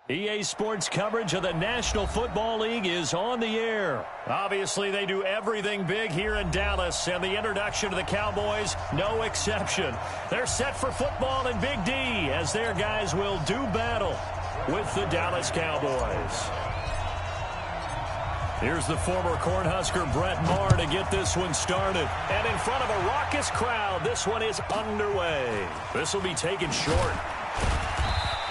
EA Sports coverage of the National Football League is on the air. Obviously, they do everything big here in Dallas, and the introduction to the Cowboys, no exception. They're set for football in Big D as their guys will do battle with the Dallas Cowboys. Here's the former Cornhusker Brett Maher to get this one started. And in front of a raucous crowd, this one is underway. This will be taken short.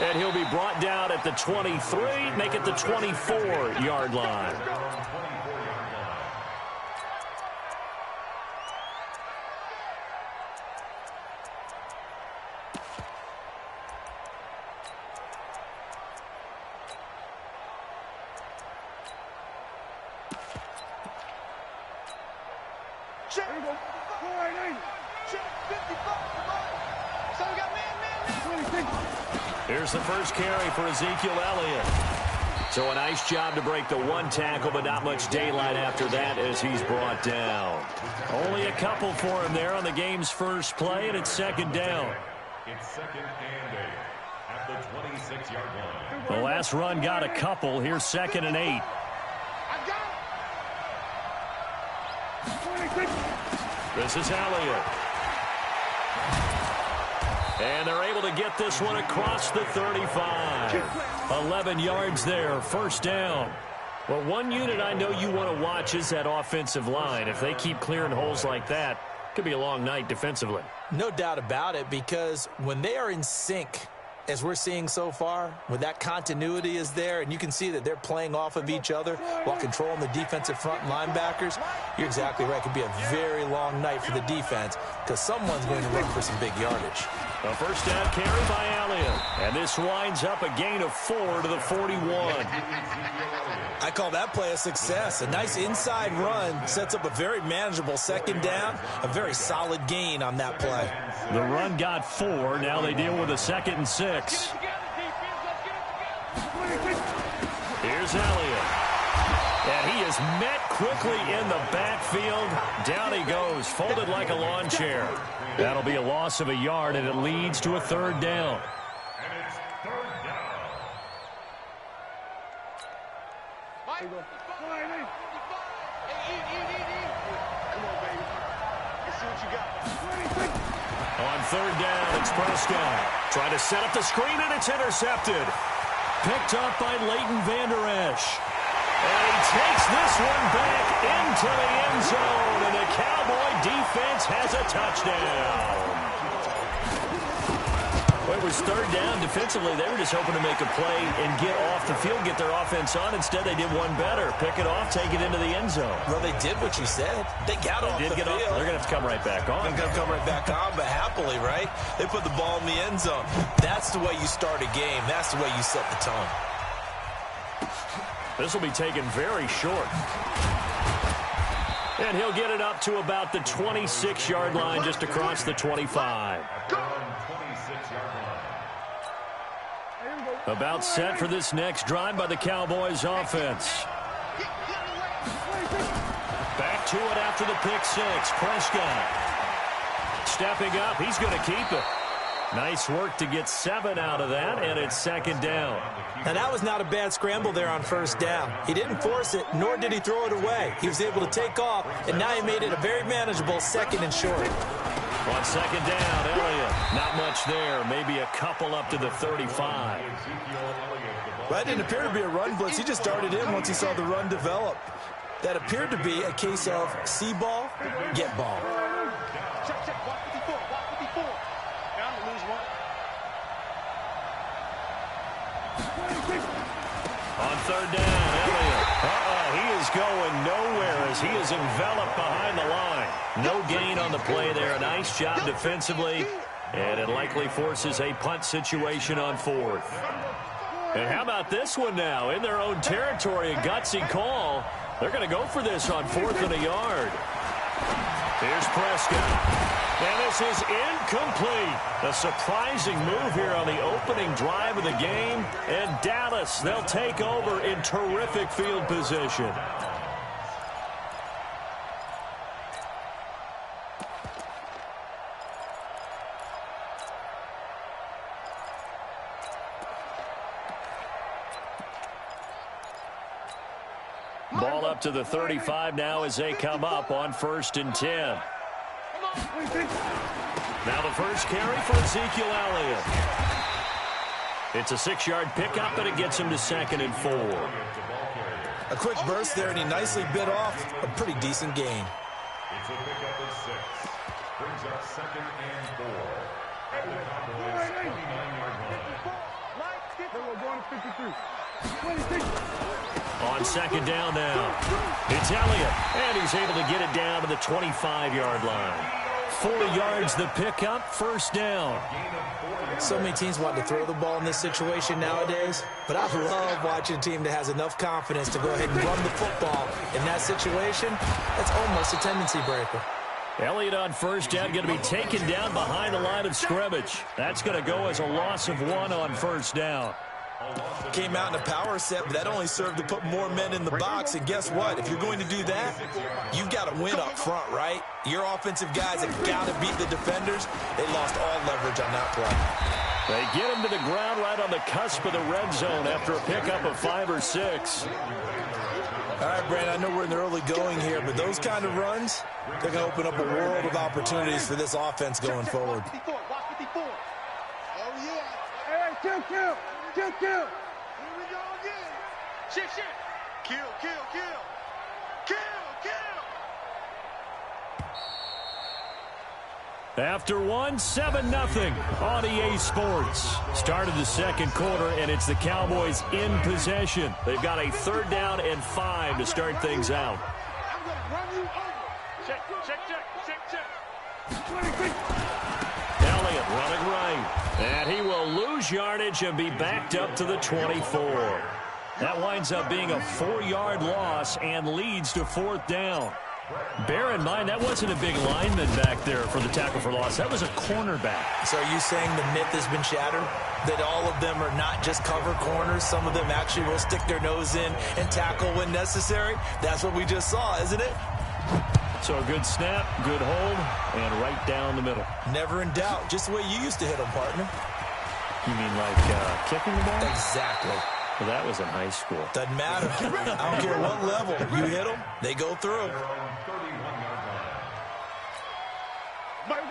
And he'll be brought down at the 23, make it the 24-yard line. Here's the first carry for Ezekiel Elliott. So a nice job to break the one tackle, but not much daylight after that as he's brought down. Only a couple for him there on the game's first play, and it's second down. It's second and 8 at the 26-yard line. The last run got a couple. Here's second and 8. This is Elliott. And they're able to get this one across the 35. 11 yards there, first down. Well, one unit I know you want to watch is that offensive line. If they keep clearing holes like that, it could be a long night defensively. No doubt about it, because when they are in sync, as we're seeing so far, when that continuity is there and you can see that they're playing off of each other while controlling the defensive front linebackers, you're exactly right. It could be a very long night for the defense because someone's going to run for some big yardage. A first down carry by Elliott. And this winds up a gain of 4 to the 41. I call that play a success. A nice inside run sets up a very manageable second down. A very solid gain on that play. The run got 4. Now they deal with a 2nd and 6. Here's Elliott. And he is met quickly in the backfield. Down he goes, folded like a lawn chair. That'll be a loss of a yard, and it leads to a third down. And it's third down. On third down, it's Prescott. Trying to set up the screen, and it's intercepted. Picked up by Leighton Vander Esch. And he takes this one back into the end zone, and the Cowboy defense has a touchdown. Well, it was third down. Defensively, they were just hoping to make a play and get off the field, get their offense on. Instead, they did one better. Pick it off, take it into the end zone. Well, they did what you said. They got off the field. They're going to have to come right back on. They're going to come right back on, but happily, right? They put the ball in the end zone. That's the way you start a game. That's the way you set the tone. This will be taken very short. And he'll get it up to about the 26-yard line, just across the 25. About set for this next drive by the Cowboys offense. Back to it after the pick six. Prescott stepping up. He's going to keep it. Nice work to get 7 out of that, and it's second down. Now, that was not a bad scramble there on first down. He didn't force it, nor did he throw it away. He was able to take off, and now he made it a very manageable second and short. On second down, Elliott. Not much there. Maybe a couple up to the 35. Well, that didn't appear to be a run blitz. He just darted in once he saw the run develop. That appeared to be a case of see ball, get ball. On third down, Elliott. He is going nowhere as he is enveloped behind the line. No gain on the play there. A nice job defensively, and it likely forces a punt situation on fourth. And how about this one now? In their own territory, a gutsy call. They're going to go for this on 4th and a yard. Here's Prescott. And this is incomplete. A surprising move here on the opening drive of the game. And Dallas, they'll take over in terrific field position. Ball up to the 35 now as they come up on 1st and 10. Now the first carry for Ezekiel Elliott. It's a 6-yard pickup, but it gets him to 2nd and 4. A quick burst there, and he nicely bit off a pretty decent gain. It's a pickup of 6. Brings up 2nd and 4. At the Cowboys' 29-yard line. On 2nd down now, it's Elliott, and he's able to get it down to the 25-yard line. 40 yards the pickup, 1st down. So many teams want to throw the ball in this situation nowadays, but I love watching a team that has enough confidence to go ahead and run the football. In that situation, that's almost a tendency breaker. Elliott on 1st down, going to be taken down behind the line of scrimmage. That's going to go as a loss of 1 on 1st down. Came out in a power set, but that only served to put more men in the box. And guess what? If you're going to do that, you've got to win up front, right? Your offensive guys have got to beat the defenders. They lost all leverage on that play. They get him to the ground right on the cusp of the red zone after a pickup of 5 or 6. All right, Brandon, I know we're in the early going here, but those kind of runs, they're going to open up a world of opportunities for this offense going forward. Kill. Here we go again. Shit. Kill. After 1, 7-0 on EA Sports. Started the 2nd quarter, and it's the Cowboys in possession. They've got a 3rd down and 5 to start things out. I'm going to run you over. Check. Elliott running right. And he will lose yardage and be backed up to the 24. That winds up being a 4-yard loss and leads to 4th down. Bear in mind, that wasn't a big lineman back there for the tackle for loss. That was a cornerback. So are you saying the myth has been shattered? That all of them are not just cover corners? Some of them actually will stick their nose in and tackle when necessary? That's what we just saw, isn't it? So a good snap, good hold, and right down the middle. Never in doubt. Just the way you used to hit them, partner. You mean like kicking the ball? Exactly. Well, that was in high school. Doesn't matter. I don't care what level. You hit them, they go through.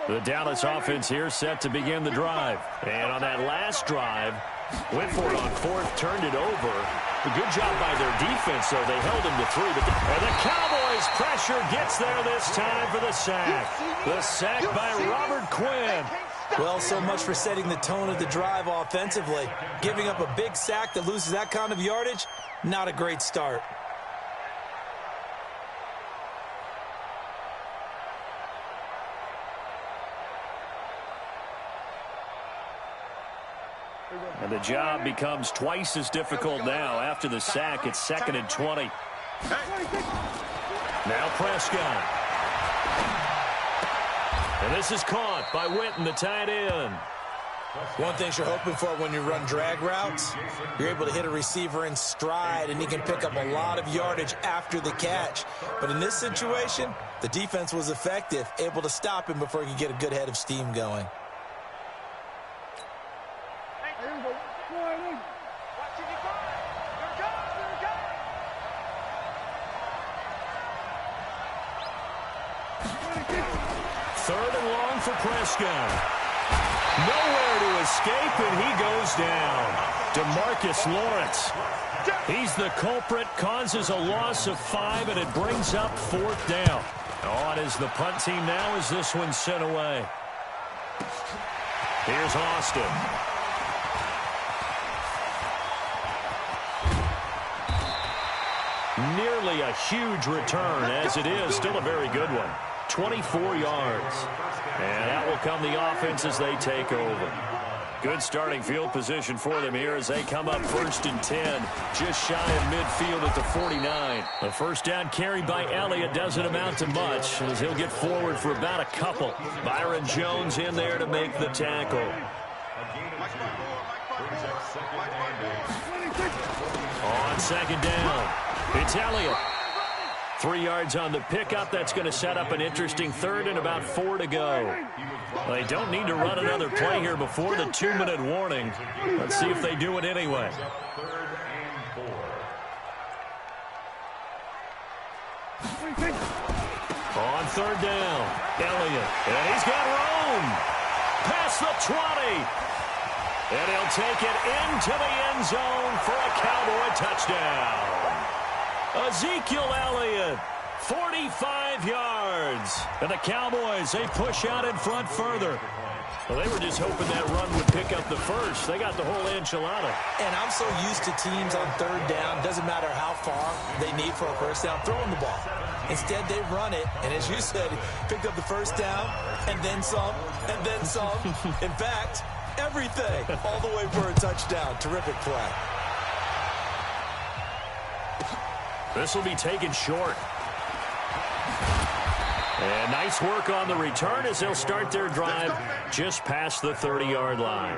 The Dallas offense here set to begin the drive. And on that last drive, went for it on 4th, turned it over. A good job by their defense, though. They held him to 3. But the Cowboys' pressure gets there this time for the sack. The sack by Robert Quinn. Well, so much for setting the tone of the drive offensively. Giving up a big sack that loses that kind of yardage, not a great start. And the job becomes twice as difficult now. After the sack, it's 2nd and 20. Now Prescott. And this is caught by Witten, the tight end. One thing you're hoping for when you run drag routes, you're able to hit a receiver in stride, and he can pick up a lot of yardage after the catch. But in this situation, the defense was effective, able to stop him before he could get a good head of steam going. Third and long for Prescott. Nowhere to escape, and he goes down. DeMarcus Lawrence. He's the culprit, causes a loss of 5, and it brings up 4th down. On is the punt team now as this one's sent away. Here's Austin. Nearly a huge return, as it is still a very good one. 24 yards. And that will come the offense as they take over. Good starting field position for them here as they come up 1st and 10. Just shy of midfield at the 49. The first down carry by Elliott doesn't amount to much as he'll get forward for about a couple. Byron Jones in there to make the tackle. On 2nd down, it's Elliott. 3 yards on the pickup. That's going to set up an interesting 3rd and about 4 to go. They don't need to run another play here before the 2-minute warning. Let's see if they do it anyway. On third down, Elliott. And he's got room. Past the 20. And he'll take it into the end zone for a Cowboy touchdown. Ezekiel Elliott, 45 yards. And the Cowboys, they push out in front further. Well, they were just hoping that run would pick up the first. They got the whole enchilada. And I'm so used to teams on third down, doesn't matter how far they need for a first down, throwing the ball. Instead, they run it, and as you said, picked up the first down, and then some, and then some. In fact, everything, all the way for a touchdown. Terrific play. This will be taken short. And nice work on the return as they'll start their drive just past the 30-yard line.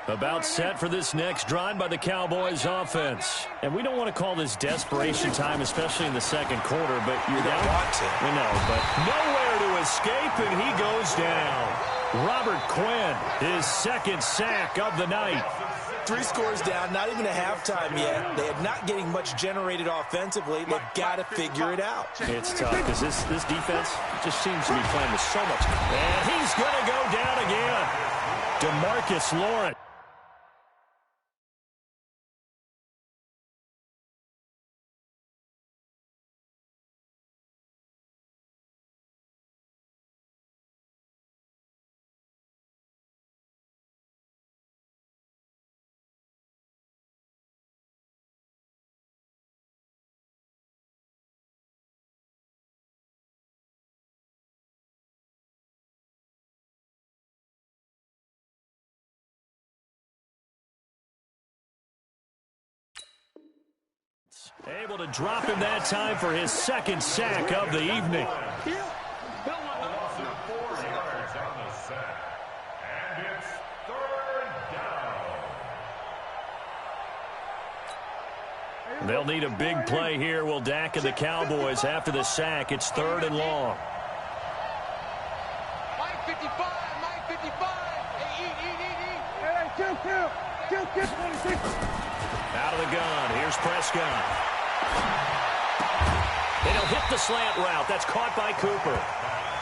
About set for this next drive by the Cowboys offense. And we don't want to call this desperation time, especially in the second quarter, but you're down. We know, but nowhere to escape, and he goes down. Robert Quinn, his second sack of the night. 3 scores down, not even a halftime yet. They are not getting much generated offensively. They've got to figure it out. It's tough because this defense just seems to be playing with so much. And he's going to go down again. DeMarcus Lawrence. Able to drop him that time for his second sack of the evening. They'll need a big play here. Will Dak and the Cowboys after the sack. It's 3rd and long. Mike 55, Mike 55. Hey, kill, 26. Out of the gun. Here's Prescott. And he'll hit the slant route. That's caught by Cooper.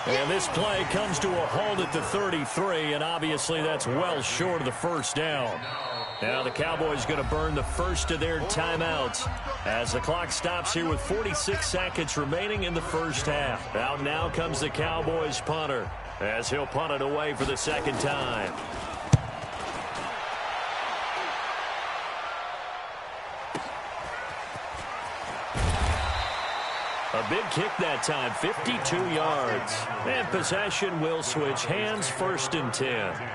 And this play comes to a halt at the 33, and obviously that's well short of the first down. Now the Cowboys going to burn the first of their timeouts as the clock stops here with 46 seconds remaining in the first half. Out now comes the Cowboys punter as he'll punt it away for the second time. A big kick that time, 52 yards. And possession will switch hands, 1st and 10.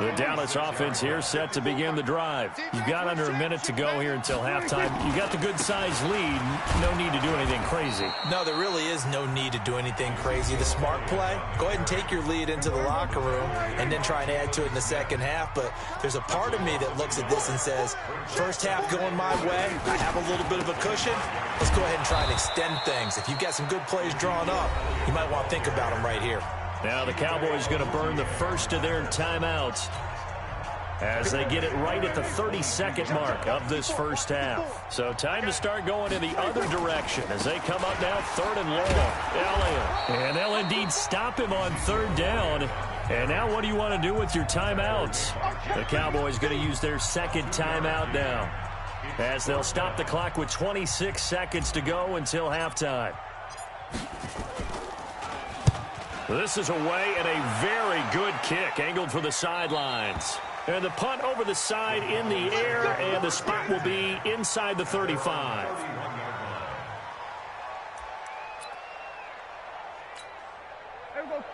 The Dallas offense here set to begin the drive. You've got under a minute to go here until halftime. You've got the good-sized lead. No need to do anything crazy. No, there really is no need to do anything crazy. The smart play, go ahead and take your lead into the locker room and then try and add to it in the second half. But there's a part of me that looks at this and says, first half going my way, I have a little bit of a cushion. Let's go ahead and try and extend things. If you've got some good plays drawn up, you might want to think about them right here. Now the Cowboys going to burn the first of their timeouts as they get it right at the 32nd mark of this first half. So time to start going in the other direction as they come up now 3rd and long. Elliott. And they'll indeed stop him on 3rd down. And now what do you want to do with your timeouts? The Cowboys going to use their second timeout now as they'll stop the clock with 26 seconds to go until halftime. This is away and a very good kick angled for the sidelines. And the punt over the side in the air, and the spot will be inside the 35.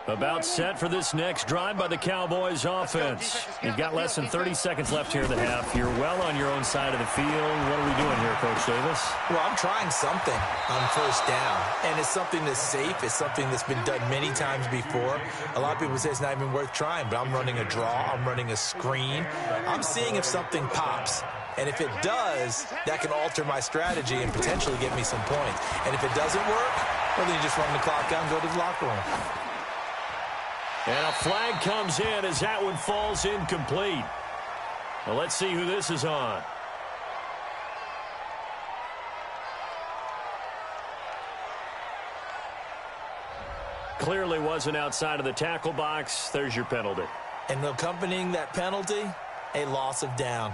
About set for this next drive by the Cowboys offense. You've got less than 30 seconds left here in the half. You're well on your own side of the field. What are we doing here, Coach Davis? Well, I'm trying something on first down, and it's something that's safe. It's something that's been done many times before. A lot of people say it's not even worth trying, but I'm running a draw. I'm running a screen. I'm seeing if something pops. And if it does, that can alter my strategy and potentially get me some points. And if it doesn't work, well, then you just run the clock down and go to the locker room. And a flag comes in as that one falls incomplete. Well, let's see who this is on. Clearly wasn't outside of the tackle box. There's your penalty. And accompanying that penalty, a loss of down.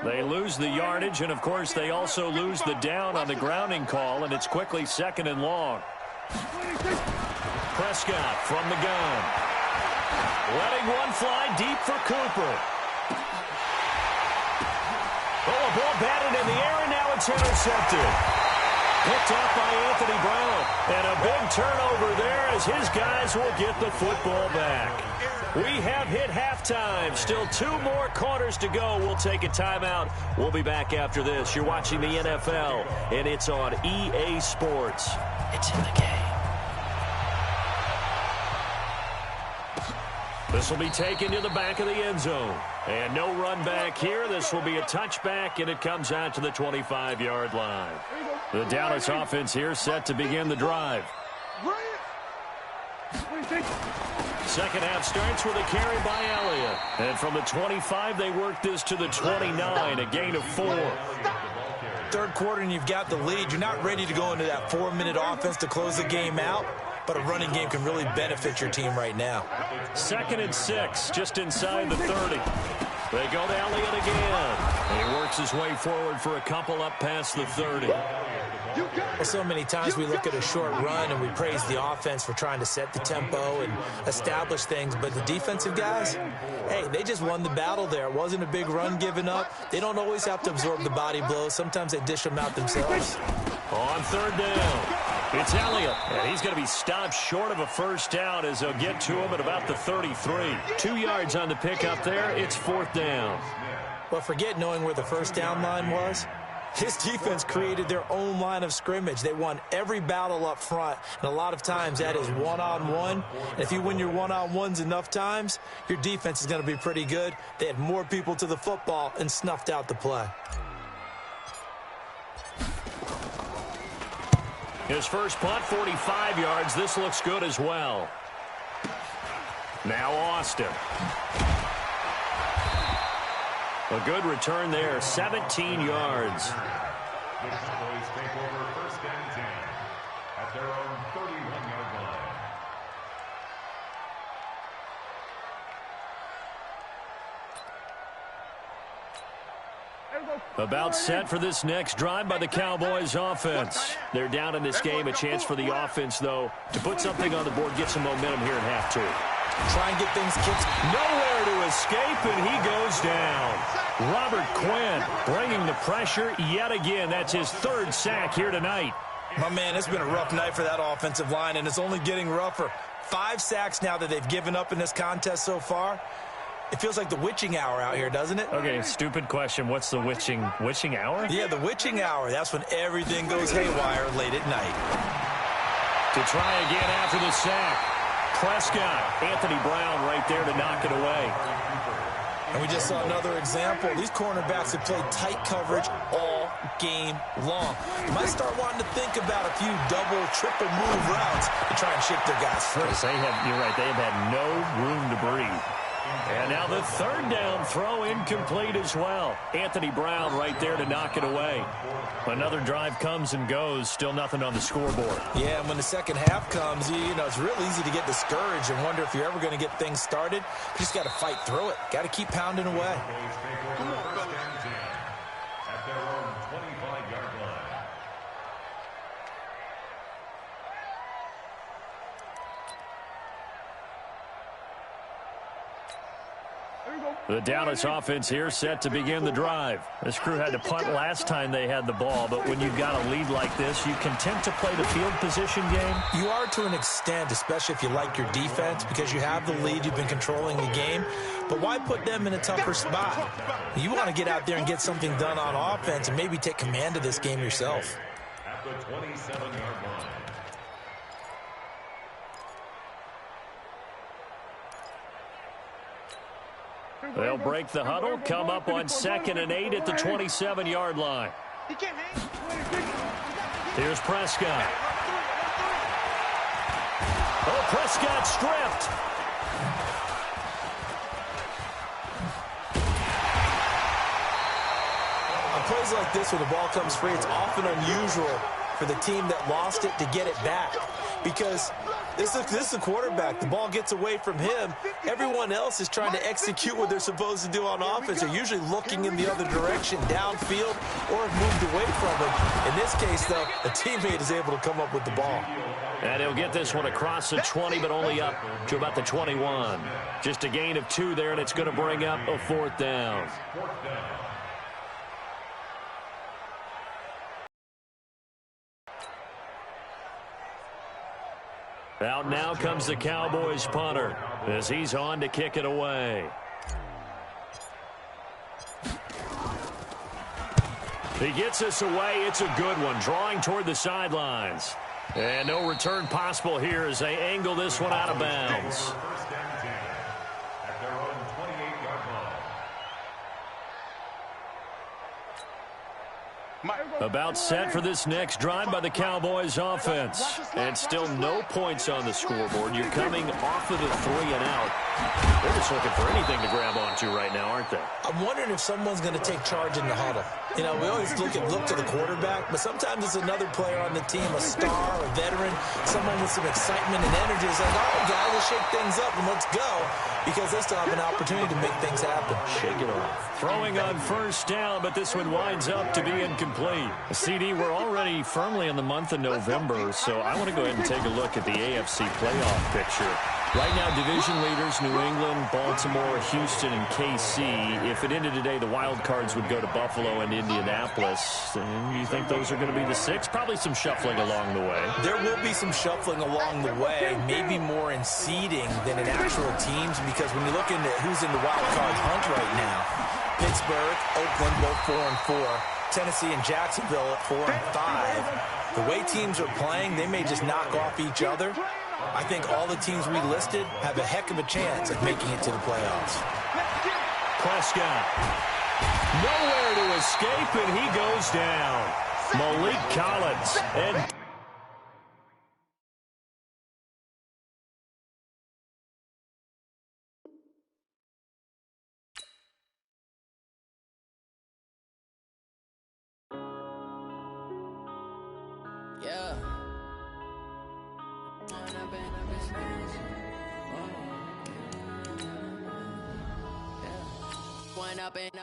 They lose the yardage, and, of course, they also lose the down on the grounding call, and it's quickly 2nd and long. Prescott from the gun. Letting one fly deep for Cooper. Oh, a ball batted in the air, and now it's intercepted. Picked up by Anthony Brown. And a big turnover there as his guys will get the football back. We have hit halftime. Still 2 more quarters to go. We'll take a timeout. We'll be back after this. You're watching the NFL, and it's on EA Sports. It's in the game. This will be taken to the back of the end zone. And no run back here. This will be a touchback, and it comes out to the 25-yard line. The Dallas offense here set to begin the drive. Second half starts with a carry by Elliott. And from the 25, they work this to the 29, a gain of 4. Third quarter, and you've got the lead. You're not ready to go into that 4-minute offense to close the game out, but a running game can really benefit your team right now. 2nd and 6, just inside the 30. They go to Elliott again. And he works his way forward for a couple up past the 30. Well, so many times we look at a short run and we praise the offense for trying to set the tempo and establish things, but the defensive guys, hey, they just won the battle there. It wasn't a big run given up. They don't always have to absorb the body blows. Sometimes they dish them out themselves. On 3rd down, it's Elliott, and he's going to be stopped short of a first down as they'll get to him at about the 33. 2 yards on the pickup there. It's 4th down. Well, forget knowing where the first down line was. His defense created their own line of scrimmage. They won every battle up front, and a lot of times that is one-on-one. And if you win your one-on-ones enough times, your defense is going to be pretty good. They had more people to the football and snuffed out the play. His first punt, 45 yards. This looks good as well. Now Austin. A good return there, 17 yards. The Cowboys take over 1st and 10 at their own 31-yard line. About set for this next drive by the Cowboys offense. They're down in this game. A chance for the offense, though, to put something on the board, get some momentum here in half 2. Try and get things kicked. Nowhere to escape, and he goes down. Robert Quinn bringing the pressure yet again. That's his 3rd sack here tonight. My man, it's been a rough night for that offensive line, and it's only getting rougher. 5 sacks now that they've given up in this contest so far. It feels like the witching hour out here, doesn't it? Okay, stupid question. What's the witching hour? Yeah, the witching hour. That's when everything goes haywire late at night. To try again after the sack. Prescott, Anthony Brown right there to knock it away. And we just saw another example. These cornerbacks have played tight coverage all game long. You might start wanting to think about a few double, triple move routes to try and shake their guys free. You're right, they have had no room to breathe. And now the 3rd down throw incomplete as well. Anthony Brown right there to knock it away. Another drive comes and goes. Still nothing on the scoreboard. Yeah, and when the second half comes, you know, it's real easy to get discouraged and wonder if you're ever going to get things started. You just got to fight through it. Got to keep pounding away. At their own 25-yard line. The Dallas offense here set to begin the drive. This crew had to punt last time they had the ball, but when you've got a lead like this, you content to play the field position game? You are to an extent, especially if you like your defense, because you have the lead, you've been controlling the game. But why put them in a tougher spot? You want to get out there and get something done on offense and maybe take command of this game yourself. At the 27-yard line. They'll break the huddle, come up on 2nd and 8 at the 27-yard line. Here's Prescott. Oh, Prescott stripped. On plays like this where the ball comes free, it's often unusual for the team that lost it to get it back, because this is a quarterback. The ball gets away from him. Everyone else is trying to execute what they're supposed to do on offense. They're usually looking in the other direction, downfield, or have moved away from him. In this case, though, a teammate is able to come up with the ball. And he'll get this one across the 20, but only up to about the 21. Just a gain of 2 there, and it's going to bring up a 4th down. Out now comes the Cowboys punter as he's on to kick it away. He gets us away. It's a good one, drawing toward the sidelines. And no return possible here as they angle this one out of bounds. About set for this next drive by the Cowboys offense. And still no points on the scoreboard. You're coming off of the 3 and out. They're just looking for anything to grab onto right now, aren't they? I'm wondering if someone's going to take charge in the huddle. You know, we always look to the quarterback, but sometimes it's another player on the team, a star, a veteran, someone with some excitement and energy. It's like, all right, guys, let's shake things up and let's go, because they still have an opportunity to make things happen. Shake it off. Throwing on 1st down, but this one winds up to be incomplete. CD, we're already firmly in the month of November, so I want to go ahead and take a look at the AFC playoff picture. Right now, division leaders, New England, Baltimore, Houston, and KC. If it ended today, the wild cards would go to Buffalo and Indianapolis. And you think those are going to be the 6? Probably some shuffling along the way. There will be some shuffling along the way, maybe more in seeding than in actual teams, because when you look into who's in the wild card hunt right now, Pittsburgh, Oakland, both 4 and 4. Tennessee and Jacksonville at 4 and 5. The way teams are playing, they may just knock off each other. I think all the teams we listed have a heck of a chance of making it to the playoffs. Prescott. Nowhere to escape, and he goes down. Malik Collins. And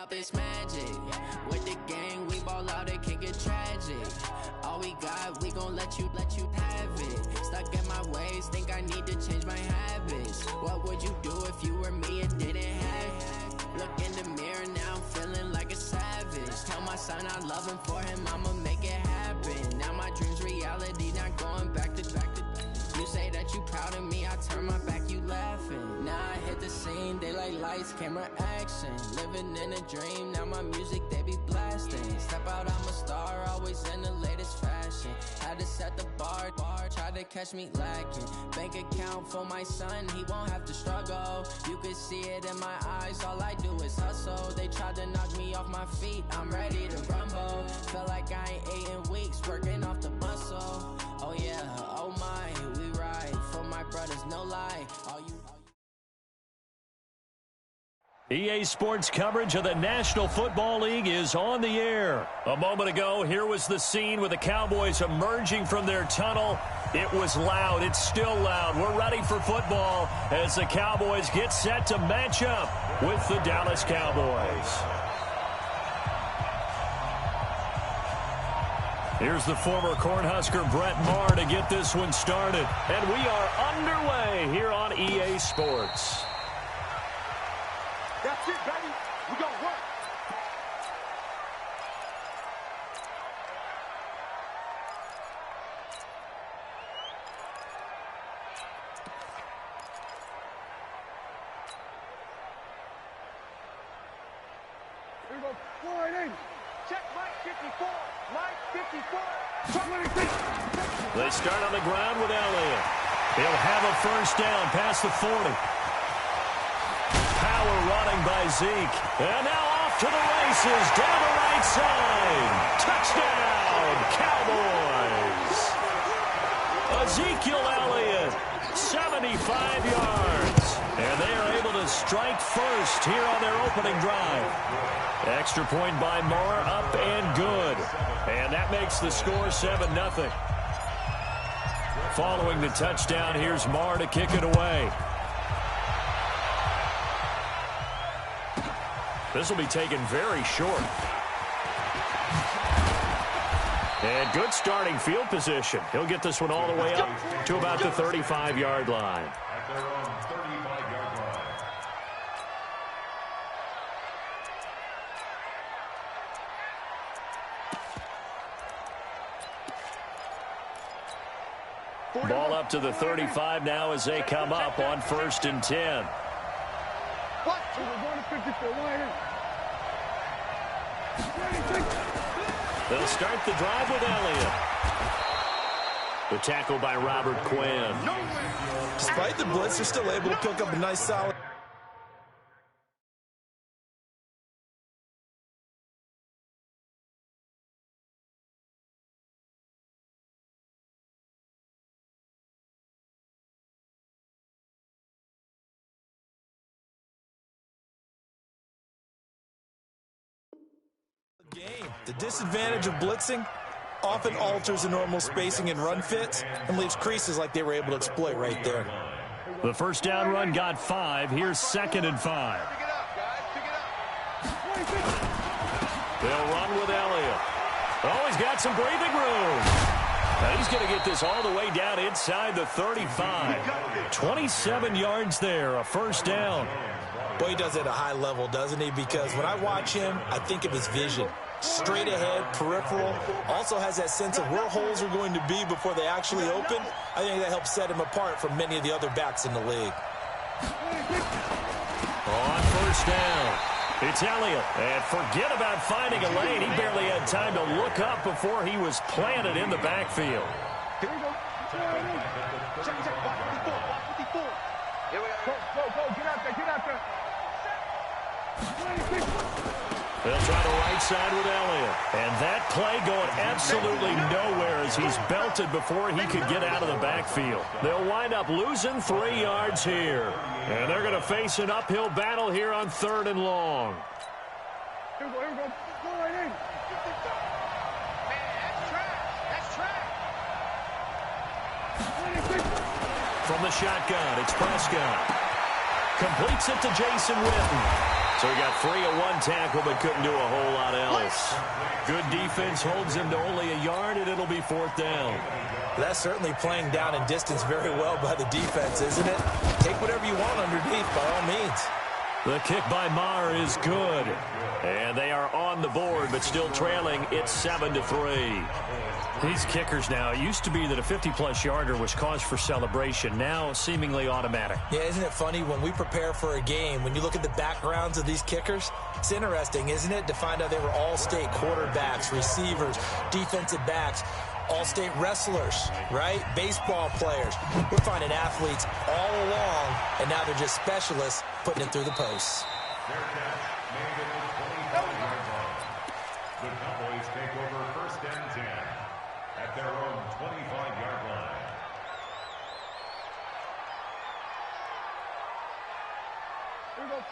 up is magic. With the gang, we ball out, it can get tragic. All we got, we gon' let you have it. Stuck in my ways, think I need to change my habits. What would you do if you were me and didn't have it? Look in the mirror, now I'm feeling like a savage. Tell my son I love him, for him I'ma make it happen. Now my dream's reality, not going back to back. You say that you proud of me, I turn my back, you laughing. Now I hit the scene, they like lights, camera, action. Living in a dream, now my music, they be blasting. Step out, I'm a star, always in the latest fashion. Had to set the bar, try to catch me lacking. Bank account for my son, he won't have to struggle. You could see it in my eyes, all I do is hustle. They tried to knock me off my feet, I'm ready to rumble. Feel like I ain't ate in weeks, working off the muscle. Oh yeah, oh my, we ride for my brothers, no lie. EA Sports coverage of the National Football League is on the air. A moment ago, here was the scene with the Cowboys emerging from their tunnel. It was loud. It's still loud. We're ready for football as the Cowboys get set to match up with the Dallas Cowboys. Here's the former Cornhusker Brett Maher to get this one started. And we are underway here on EA Sports. That's it, baby. We got to work. Here we go. Forward in. Check Mike 54. Mike 54. They start on the ground with Elliott. He'll have a first down past the 40. power running by Zeke. And now off to the races, down the right side. Touchdown, Cowboys. Ezekiel Elliott, 75 yards. And they are able to strike first here on their opening drive. Extra point by Moore, up and good. And that makes the score 7-0. Following the touchdown, here's Moore to kick it away. This will be taken very short. And good starting field position. He'll get this one all the way up to about the 35-yard line. At their own 35-yard line. Ball up to the 35 now as they come up on 1st and 10. They'll start the drive with Elliott. The tackle by Robert Quinn. Despite the blitz, they're still able to pick up a nice solid. Game. The disadvantage of blitzing often alters the normal spacing and run fits and leaves creases like they were able to exploit right there. The first down run got 5. Here's 2nd and 5. They'll run with Elliott. Oh, he's got some breathing room. Now he's going to get this all the way down inside the 35. 27 yards there, a first down. Boy, he does it at a high level, doesn't he? Because when I watch him, I think of his vision. Straight ahead, peripheral. Also has that sense of where holes are going to be before they actually open. I think that helps set him apart from many of the other backs in the league. On first down, it's Elliott. And forget about finding a lane. He barely had time to look up before he was planted in the backfield. Here we go. Check. 54. Here we go. Go. Get out there. They'll try the right side with Elliott. And that play going absolutely nowhere as he's belted before he could get out of the backfield. They'll wind up losing 3 yards here. And they're going to face an uphill battle here on 3rd and long. Here we go. Go right in. Man, that's trash. From the shotgun, it's Prescott. Completes it to Jason Witten. So he got free of one tackle but couldn't do a whole lot else. Good defense holds him to only a yard, and it'll be 4th down. That's certainly playing down and distance very well by the defense, isn't it? Take whatever you want underneath by all means. The kick by Maher is good. And they are on the board but still trailing. It's 7-3. These kickers now, it used to be that a 50-plus yarder was cause for celebration. Now, seemingly automatic. Yeah, isn't it funny when we prepare for a game, when you look at the backgrounds of these kickers, it's interesting, isn't it, to find out they were all-state quarterbacks, receivers, defensive backs, all-state wrestlers, right? Baseball players. We're finding athletes all along, and now they're just specialists putting it through the posts. The Cowboys take over 1st and 10 at their own 25-yard line.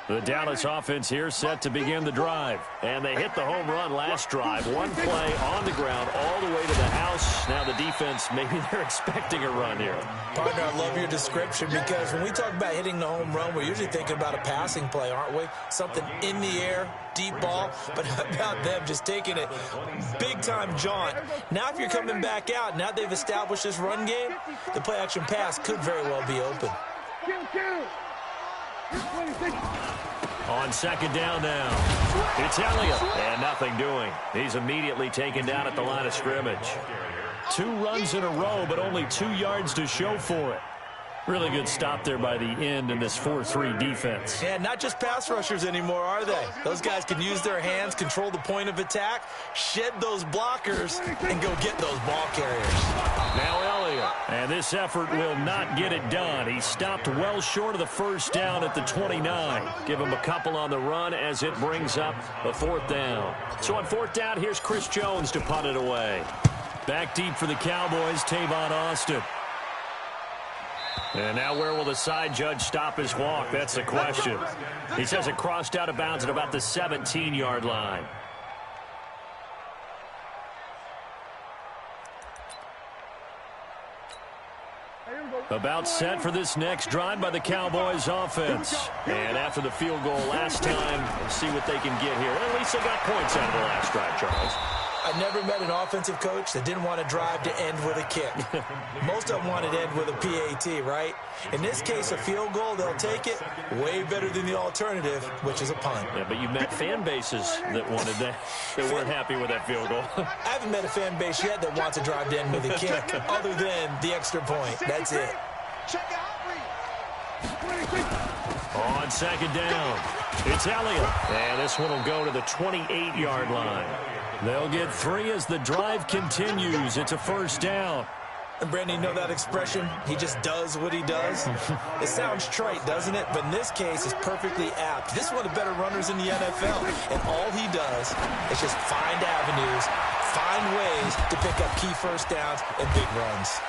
The Dallas offense here set to begin the drive. And they hit the home run last drive. One play on the ground all the way to the house. Now the defense, maybe they're expecting a run here. Partner, I love your description because when we talk about hitting the home run, we're usually thinking about a passing play, aren't we? Something in the air, deep ball. But how about them just taking it big-time jaunt? Now if you're coming back out, now they've established this run game, the play-action pass could very well be open. On 2nd down now, it's Elliott, and nothing doing. He's immediately taken down at the line of scrimmage. 2 runs in a row, but only 2 yards to show for it. Really good stop there by the end in this 4-3 defense. Yeah, not just pass rushers anymore, are they? Those guys can use their hands, control the point of attack, shed those blockers, and go get those ball carriers. Now Elliott. And this effort will not get it done. He stopped well short of the first down at the 29. Give him a couple on the run as it brings up a fourth down. So on fourth down, here's Chris Jones to punt it away. Back deep for the Cowboys, Tavon Austin. And now where will the side judge stop his walk? That's the question. He says it crossed out of bounds at about the 17-yard line. About set for this next drive by the Cowboys offense. And after the field goal last time, let's see what they can get here. At least they got points out of the last drive, Charles. I never met an offensive coach that didn't want to drive to end with a kick. Most of them wanted to end with a PAT, right? In this case, a field goal, they'll take it. Way better than the alternative, which is a punt. Yeah, but you've met fan bases that wanted that, that weren't happy with that field goal. I haven't met a fan base yet that wants to drive to end with a kick, other than the extra point. That's it. On second down, it's Elliott. And this one will go to the 28-yard line. They'll get 3 as the drive continues. It's a first down. And Brandon, you know that expression? He just does what he does? It sounds trite, doesn't it? But in this case, it's perfectly apt. This is one of the better runners in the NFL. And all he does is just find avenues, find ways to pick up key first downs and big runs.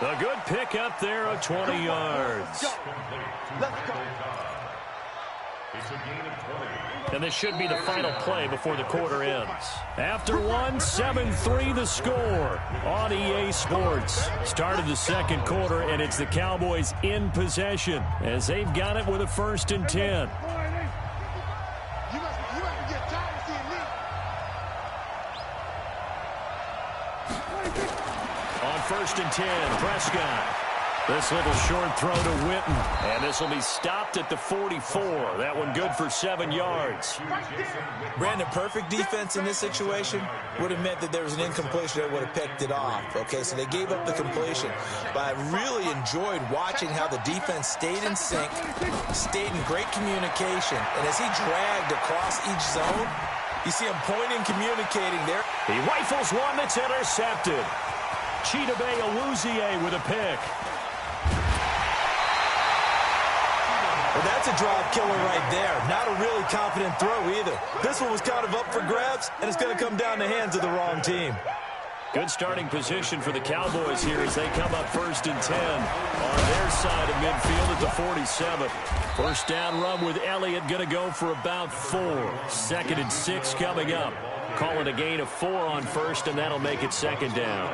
A good pick up there of 20 yards. And this should be the final play before the quarter ends. After one, 7-3 the score on EA Sports. Started the second quarter, and it's the Cowboys in possession as they've got it with a 1st and 10. On 1st and 10, Prescott. This little short throw to Witten, and this will be stopped at the 44. That one good for 7 yards. Brandon, perfect defense in this situation would have meant that there was an incompletion that would have picked it off. Okay, so they gave up the completion. But I really enjoyed watching how the defense stayed in sync, stayed in great communication, and as he dragged across each zone, you see him pointing, communicating there. He rifles one that's intercepted. Chidobe Awuzie with a pick. Well, that's a drive killer right there. Not a really confident throw either. This one was kind of up for grabs, and it's going to come down the hands of the wrong team. Good starting position for the Cowboys here as they come up 1st and 10 on their side of midfield at the 47. First down run with Elliott going to go for about 4. 2nd and 6 coming up. Call it a gain of 4 on first, and that'll make it 2nd down.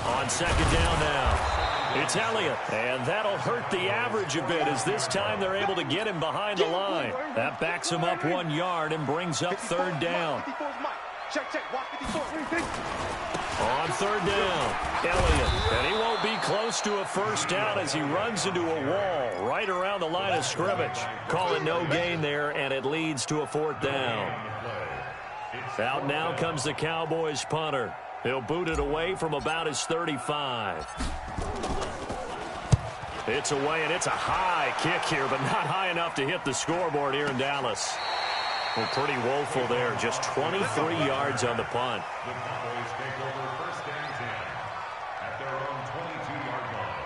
On 2nd down now. It's Elliott, and that'll hurt the average a bit as this time they're able to get him behind the line. That backs him up 1 yard and brings up 3rd down. On 3rd down, Elliott, and he won't be close to a first down as he runs into a wall right around the line of scrimmage. Call it no gain there, and it leads to a 4th down. Out now comes the Cowboys punter. He'll boot it away from about his 35. It's away, and it's a high kick here, but not high enough to hit the scoreboard here in Dallas. Well, pretty woeful there. Just 23 yards on the punt. The Cowboys take over 1st and 10 at their own 22-yard line.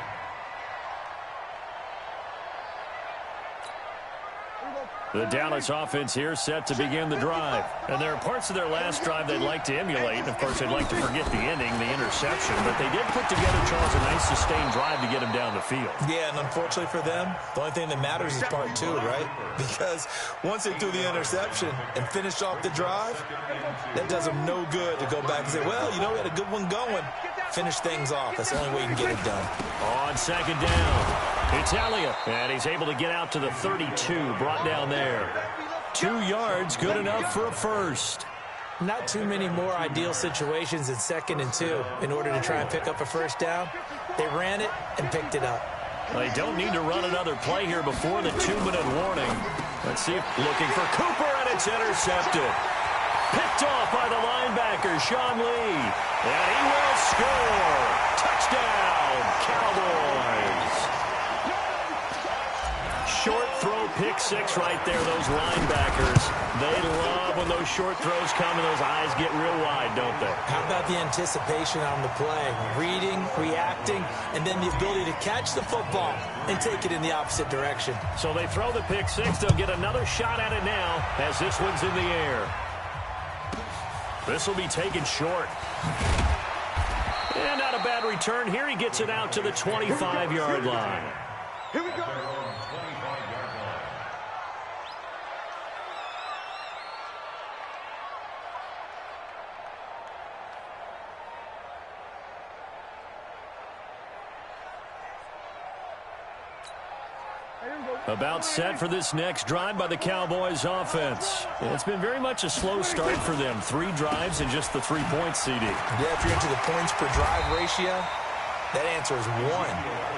The Dallas offense here set to begin the drive. And there are parts of their last drive they'd like to emulate. And, of course, they'd like to forget the ending, the interception. But they did put together, Charles, a nice sustained drive to get him down the field. Yeah, and unfortunately for them, the only thing that matters is part 2, right? Because once they threw the interception and finished off the drive, that does them no good to go back and say, well, you know, we had a good one going. Finish things off. That's the only way you can get it done. On 2nd down, it's Elliott. And he's able to get out to the 32, brought down there. 2 yards, good enough for a first. Not too many more ideal situations in 2nd and 2 in order to try and pick up a first down. They ran it and picked it up. They don't need to run another play here before the 2-minute warning. Let's see. Looking for Cooper, and it's intercepted. Picked off by the linebacker, Sean Lee. And he will score. Touchdown, Cowboys. Short throw pick six right there, those linebackers. They love when those short throws come and those eyes get real wide, don't they? How about the anticipation on the play? Reading, reacting, and then the ability to catch the football and take it in the opposite direction. So they throw the pick six. They'll get another shot at it now as this one's in the air. This will be taken short. And not a bad return here. He gets it out to the 25-yard line. Here we go. About set for this next drive by the Cowboys offense. It's been very much a slow start for them. 3 drives and just the 3 points, CD. Yeah, if you're into the points per drive ratio, that answer is 1.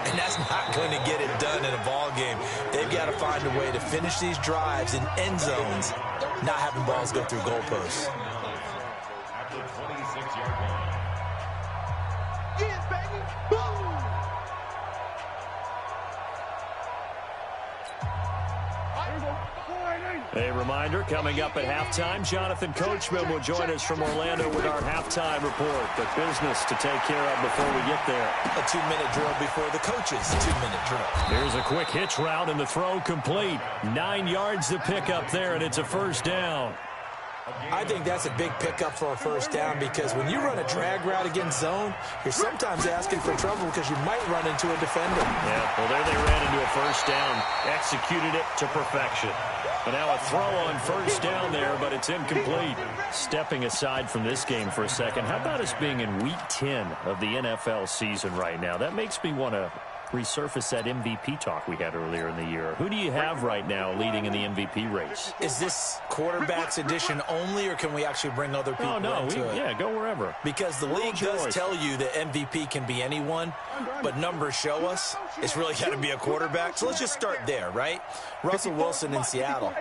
And that's not going to get it done in a ball game. They've got to find a way to finish these drives in end zones, not having balls go through goalposts. At the 26-yard line. Yes, baby. Boom. A reminder, coming up at halftime, Jonathan Coachman will join us from Orlando with our halftime report. The business to take care of before we get there. A 2-minute drill before the coach's 2-minute drill. Here's a quick hitch route and the throw complete. 9 yards to pick up there, and it's a first down. I think that's a big pickup for a first down because when you run a drag route against zone, you're sometimes asking for trouble because you might run into a defender. Yeah, well, there they ran into a first down, executed it to perfection. But now a throw on first down there, but it's incomplete. Stepping aside from this game for a second, how about us being in Week 10 of the NFL season right now? That makes me want to resurface that MVP talk we had earlier in the year. Who do you have right now leading in the MVP race? Is this quarterbacks edition only, or can we actually bring other people into it? Yeah, go wherever. Because the league does tell you that MVP can be anyone, but numbers show us it's really got to be a quarterback. So let's just start there, right? Russell Wilson in Seattle.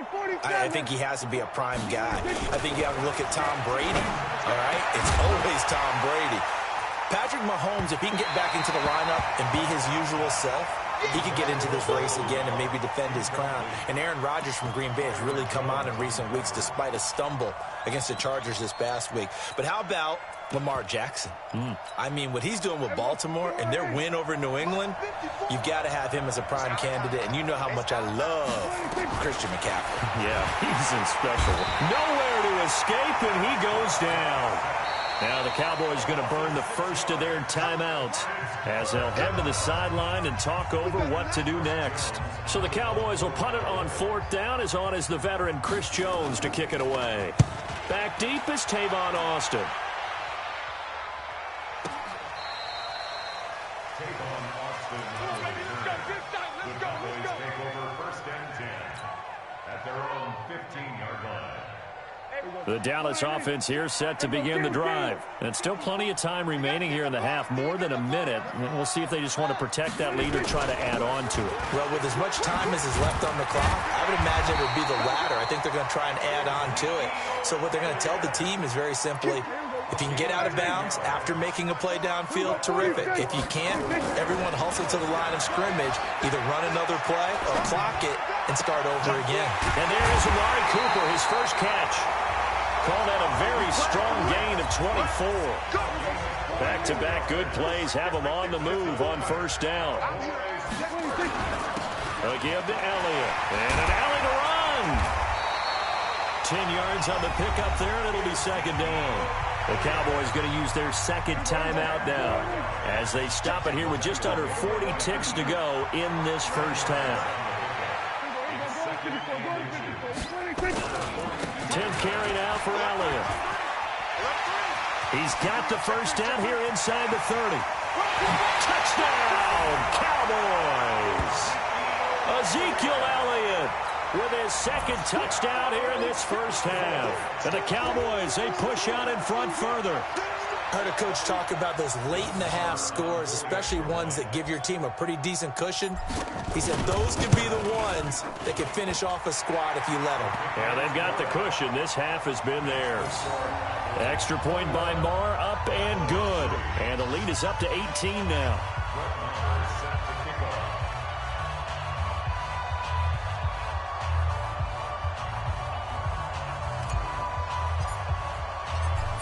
I think he has to be a prime guy. I think you have to look at Tom Brady, all right? It's always Tom Brady. Patrick Mahomes, if he can get back into the lineup and be his usual self, he could get into this race again and maybe defend his crown. And Aaron Rodgers from Green Bay has really come on in recent weeks despite a stumble against the Chargers this past week. But how about Lamar Jackson? I mean, what he's doing with Baltimore and their win over New England, you've got to have him as a prime candidate. And you know how much I love Christian McCaffrey. Yeah, he's in special. Nowhere to escape, and he goes down. Now the Cowboys going to burn the first of their timeouts as they'll head to the sideline and talk over what to do next. So the Cowboys will punt it on 4th down. As on is the veteran Chris Jones to kick it away. Back deep is Tavon Austin. Tavon Austin. The Cowboys take over 1st and 10 at their own 15-yard line. The Dallas offense here set to begin the drive. And still plenty of time remaining here in the half, more than a minute. And we'll see if they just want to protect that lead or try to add on to it. Well, with as much time as is left on the clock, I would imagine it would be the latter. I think they're going to try and add on to it. So what they're going to tell the team is very simply, if you can get out of bounds after making a play downfield, terrific. If you can't, everyone hustle to the line of scrimmage, either run another play or clock it and start over again. And there is Amari Cooper, his first catch. Call that a very strong gain of 24. Back-to-back good plays have him on the move on 1st down. A give to Elliott. And an alley to run. 10 yards on the pickup there, and it'll be 2nd down. The Cowboys going to use their 2nd timeout now as they stop it here with just under 40 ticks to go in this first half. 10th carry now for Elliott. He's got the first down here inside the 30. Touchdown, Cowboys! Ezekiel Elliott with his 2nd touchdown here in this first half. And the Cowboys, they push out in front further. I heard a coach talk about those late-in-the-half scores, especially ones that give your team a pretty decent cushion. He said those could be the ones that can finish off a squad if you let them. Yeah, they've got the cushion. This half has been theirs. Extra point by Marr, up and good. And the lead is up to 18 now. 1 set to kick off.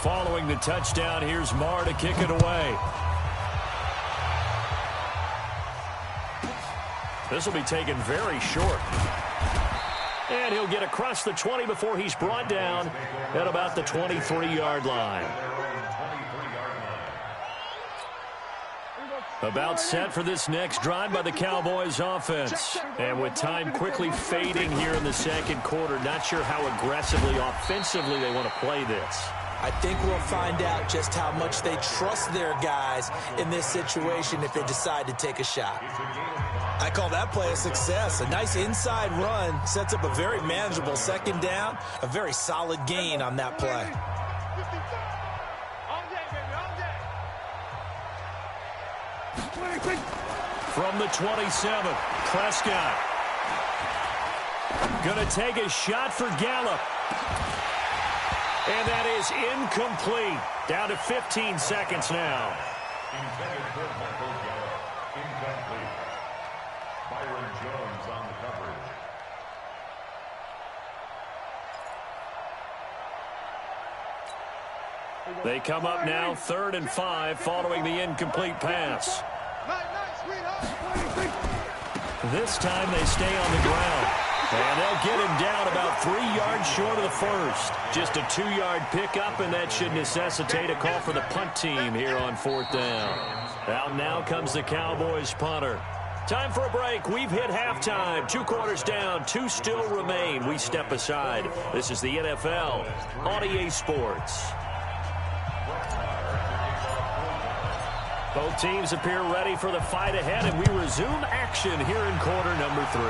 following the touchdown. Here's Marr to kick it away. This will be taken very short. And he'll get across the 20 before he's brought down at about the 23-yard line. About set for this next drive by the Cowboys offense. And with time quickly fading here in the second quarter, not sure how aggressively, offensively they want to play this. I think we'll find out just how much they trust their guys in this situation if they decide to take a shot. I call that play a success. A nice inside run sets up a very manageable second down, a very solid gain on that play. From the 27, Prescott. Going to take a shot for Gallup. And that is incomplete. Down to 15 seconds now. Intended for Michael Gallup. Incomplete. Byron Jones on the coverage. They come up now 3rd and 5 following the incomplete pass. This time they stay on the ground. And they'll get him down about 3 yards short of the first. Just a 2-yard pickup, and that should necessitate a call for the punt team here on 4th down. Out now comes the Cowboys punter. Time for a break. We've hit halftime. 2 quarters down. 2 still remain. We step aside. This is the NFL on EA Sports. Both teams appear ready for the fight ahead, and we resume action here in quarter number 3.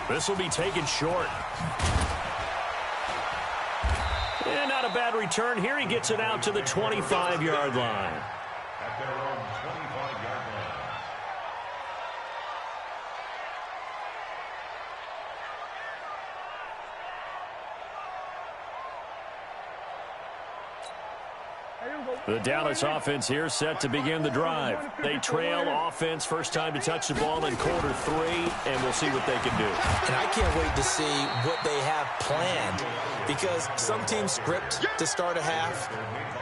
This will be taken short. And not a bad return here. He gets it out to the 25-yard line. At their own 25-yard line. The Dallas offense here set to begin the drive. They trail offense, first time to touch the ball in quarter 3, and we'll see what they can do. And I can't wait to see what they have planned, because some teams script to start a half.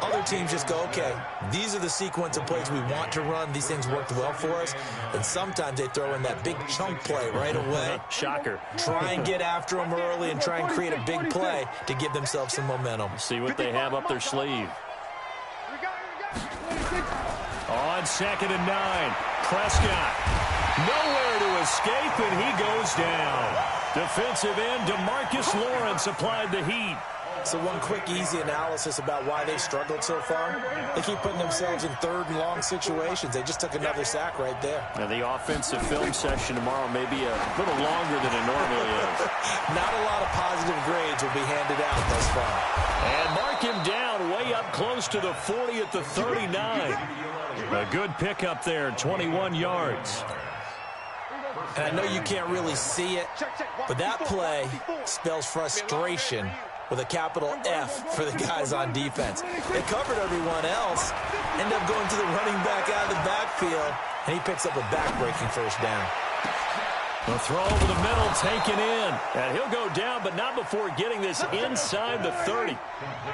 Other teams just go, okay, these are the sequence of plays we want to run. These things worked well for us. And sometimes they throw in that big chunk play right away. Shocker. Try and get after them early and try and create a big play to give themselves some momentum. See what they have up their sleeve. On 2nd and 9, Prescott. Nowhere to escape, and he goes down. Defensive end DeMarcus Lawrence applied the heat. So one quick, easy analysis about why they struggled so far. They keep putting themselves in 3rd and long situations. They just took another sack right there. Now, the offensive film session tomorrow may be a little longer than it normally is. Not a lot of positive grades will be handed out thus far. And mark him down way up close to the 40 at the 39. A good pickup there, 21 yards. And I know you can't really see it, but that play spells frustration with a capital F for the guys on defense. They covered everyone else, end up going to the running back out of the backfield, and he picks up a back-breaking first down. The throw over the middle taken in. And he'll go down, but not before getting this inside the 30.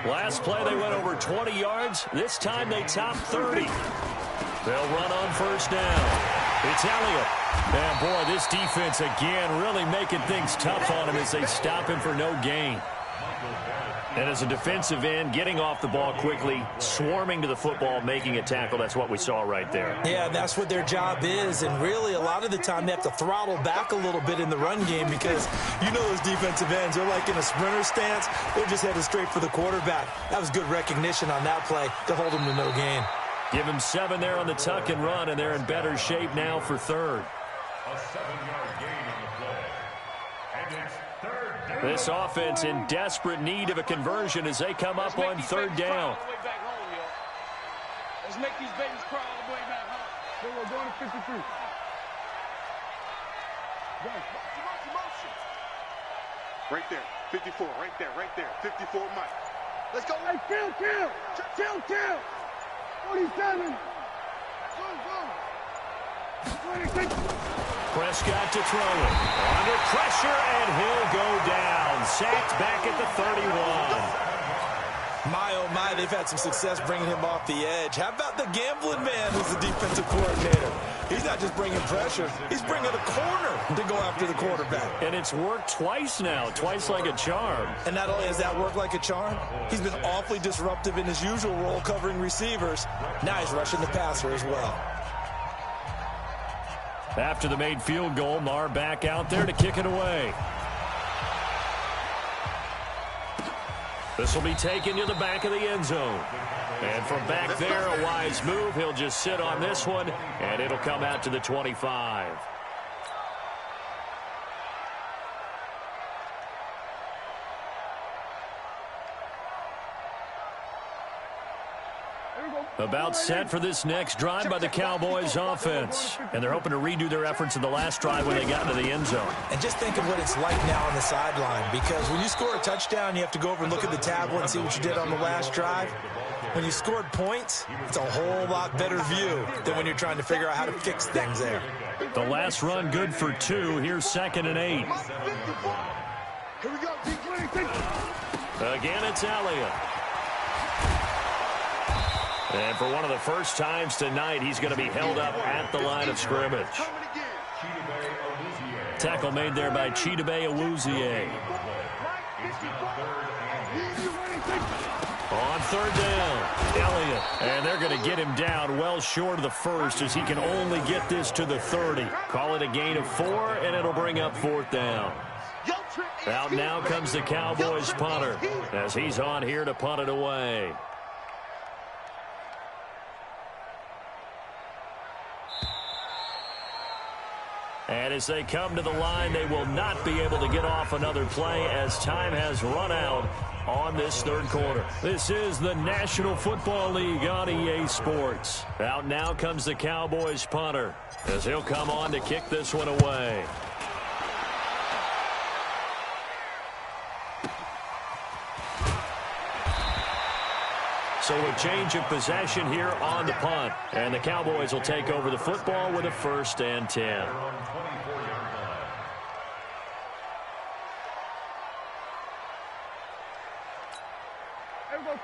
Last play they went over 20 yards. This time they top 30. They'll run on first down. It's Elliott. And boy, this defense again really making things tough on him as they stop him for no gain. And as a defensive end, getting off the ball quickly, swarming to the football, making a tackle, that's what we saw right there. Yeah, that's what their job is. And really, a lot of the time, they have to throttle back a little bit in the run game because you know those defensive ends, they're like in a sprinter stance. They're just headed straight for the quarterback. That was good recognition on that play to hold them to no gain. Give him 7 there on the tuck and run, and they're in better shape now for 3rd. A 7-yard gain on the play. And it's 3rd down. This offense in desperate need of a conversion as they come up on 3rd down. Let's make these babies cry all the way back home. So we're going to 53. Right there, 54, right there, 54, Mike. Let's go. Hey, kill. 47. Go. 26. Prescott to throw it. Under pressure, and he'll go down. Sacked back at the 31. My, oh my, they've had some success bringing him off the edge. How about the gambling man who's the defensive coordinator? He's not just bringing pressure, he's bringing a corner to go after the quarterback. And it's worked twice now, twice like a charm. And not only has that worked like a charm, he's been awfully disruptive in his usual role covering receivers. Now he's rushing the passer as well. After the made field goal, Marr back out there to kick it away. This will be taken to the back of the end zone. And from back there, a wise move. He'll just sit on this one, and it'll come out to the 25. About set for this next drive by the Cowboys offense. And they're hoping to redo their efforts in the last drive when they got into the end zone. And just think of what it's like now on the sideline, because when you score a touchdown, you have to go over and look at the tablet and see what you did on the last drive. When you scored points, it's a whole lot better view than when you're trying to figure out how to fix things there. The last run good for 2. Here's 2nd and 8. Here we go. Again, it's Elliott. And for one of the first times tonight, he's going to be held up at the line of scrimmage. Tackle made there by Chidobe Awuzie. On 3rd down, Elliott. And they're going to get him down well short of the first, as he can only get this to the 30. Call it a gain of 4, and it'll bring up 4th down. Out now comes the Cowboys punter, as he's on here to punt it away. And as they come to the line, they will not be able to get off another play as time has run out on this 3rd quarter. This is the National Football League on EA Sports. Out now comes the Cowboys punter, as he'll come on to kick this one away. So a change of possession here on the punt. And the Cowboys will take over the football with a 1st and 10.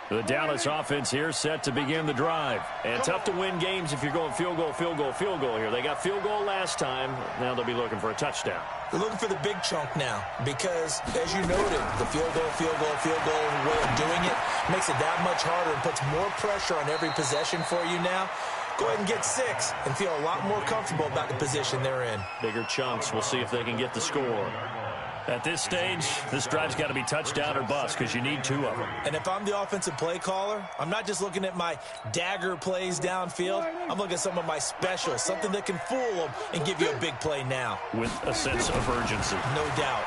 The Dallas offense here set to begin the drive. And tough to win games if you're going field goal, field goal, field goal here. They got field goal last time. Now they'll be looking for a touchdown. They're looking for the big chunk now because, as you noted, the field goal way of doing it makes it that much harder and puts more pressure on every possession for you now. Go ahead and get 6 and feel a lot more comfortable about the position they're in. Bigger chunks. We'll see if they can get the score. At this stage, this drive's got to be touchdown or bust because you need 2 of them. And if I'm the offensive play caller, I'm not just looking at my dagger plays downfield. I'm looking at some of my specials, something that can fool them and give you a big play now. With a sense of urgency. No doubt.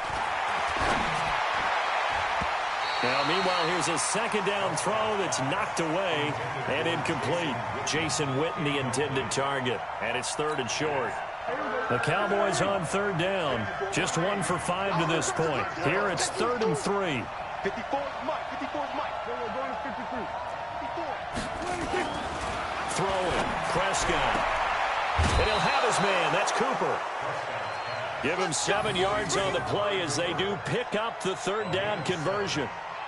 Now, meanwhile, here's a 2nd down throw that's knocked away and incomplete. Jason Witten, the intended target. And it's 3rd and short. The Cowboys on 3rd down. Just 1 for 5 to this point. Here it's 3rd and 3. 54 is Mike. 54 is Mike. Going to 53. 54. Throwing. Prescott. And he'll have his man. That's Cooper. Give him 7 yards on the play as they do pick up the 3rd down conversion.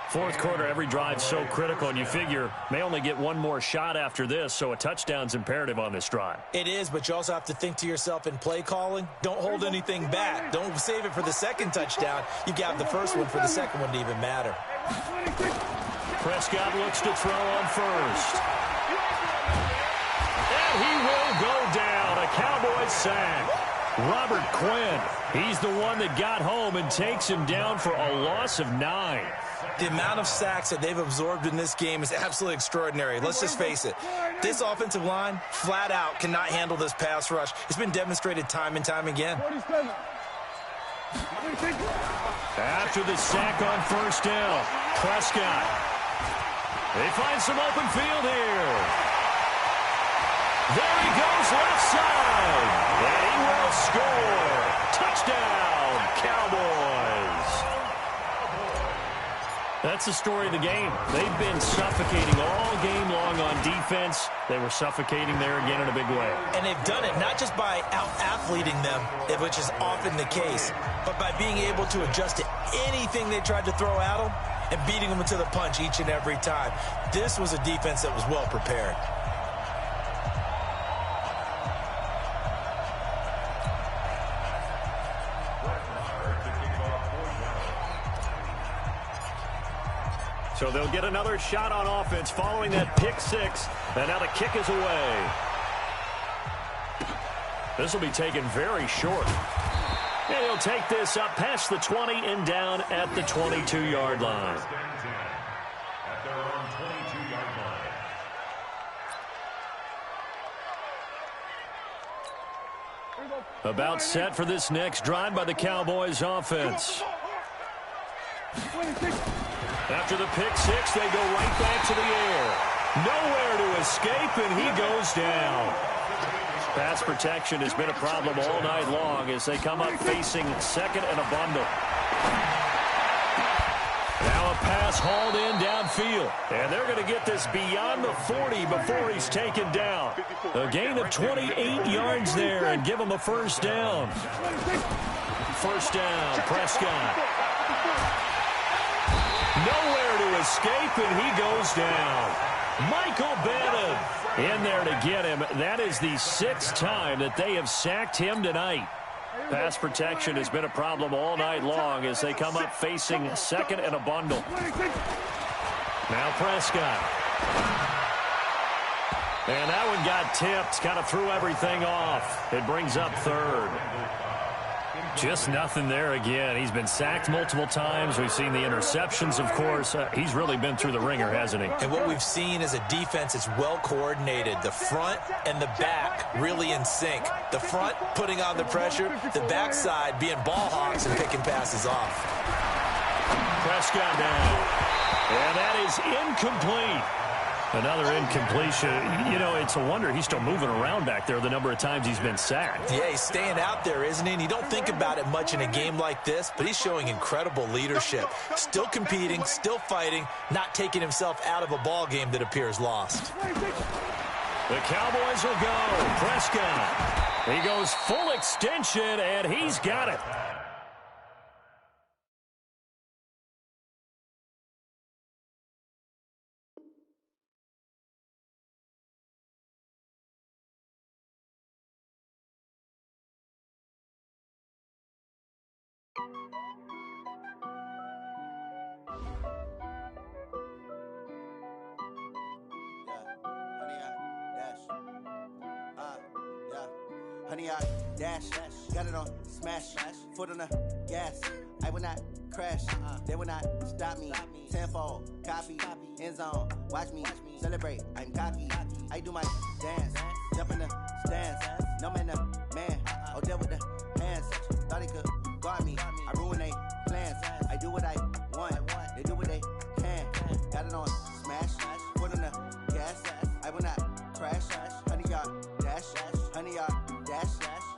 4th quarter, every drive so critical, and you figure may only get 1 more shot after this, so a touchdown's imperative on this drive. It is, but you also have to think to yourself in play calling, don't hold anything back. Don't save it for the 2nd touchdown. You got the 1st one for the 2nd one to even matter. Prescott looks to throw on 1st. And he will go down. A Cowboys sack. Robert Quinn, he's the one that got home and takes him down for a loss of 9. The amount of sacks that they've absorbed in this game is absolutely extraordinary. Let's just face it. This offensive line, flat out, cannot handle this pass rush. It's been demonstrated time and time again. After the sack on 1st down, Prescott. They find some open field here. There he goes left side. And he will score. Touchdown, Cowboys. That's the story of the game. They've been suffocating all game long on defense. They were suffocating there again in a big way. And they've done it not just by out-athleting them, which is often the case, but by being able to adjust to anything they tried to throw at them and beating them to the punch each and every time. This was a defense that was well prepared. So they'll get another shot on offense following that pick six. And now the kick is away. This will be taken very short. And he'll take this up past the 20 and down at the 22-yard line. At their own 22-yard line. About set for this next drive by the Cowboys offense. After the pick six, they go right back to the air. Nowhere to escape, and he goes down. Pass protection has been a problem all night long as they come up facing second and a bundle. Now a pass hauled in downfield. And they're going to get this beyond the 40 before he's taken down. A gain of 28 yards there and give him a first down. First down, Prescott. Nowhere to escape, and he goes down. Michael Bannon in there to get him. That is the 6th time that they have sacked him tonight. Pass protection has been a problem all night long as they come up facing second and a bundle. Now Prescott. And that one got tipped, kind of threw everything off. It brings up third. Just nothing there again. He's been sacked multiple times. We've seen the interceptions, of course. He's really been through the ringer, hasn't he? And what we've seen is a defense that's well coordinated. The front and the back really in sync. The front putting on the pressure, the backside being ball hawks and picking passes off. Prescott down. And that is incomplete. Another incompletion. You know, it's a wonder he's still moving around back there the number of times he's been sacked. Yeah, he's staying out there, isn't he? And you don't think about it much in a game like this, but he's showing incredible leadership. Still competing, still fighting, not taking himself out of a ball game that appears lost. The Cowboys will go. Prescott. He goes full extension, and he's got it. Honey, I dash, got it on smash, foot on the gas. I will not crash, they will not stop me. Tenfold, copy, end zone, watch me celebrate. I'm cocky, I do my dance, jump in the stands. No man, man, oh deal with the hands. Thought he could guard me, I ruin they plans. I do what I want, they do what they can. Got it on smash, foot on the gas. I will not crash, honey, y'all dash, honey, y'all dash,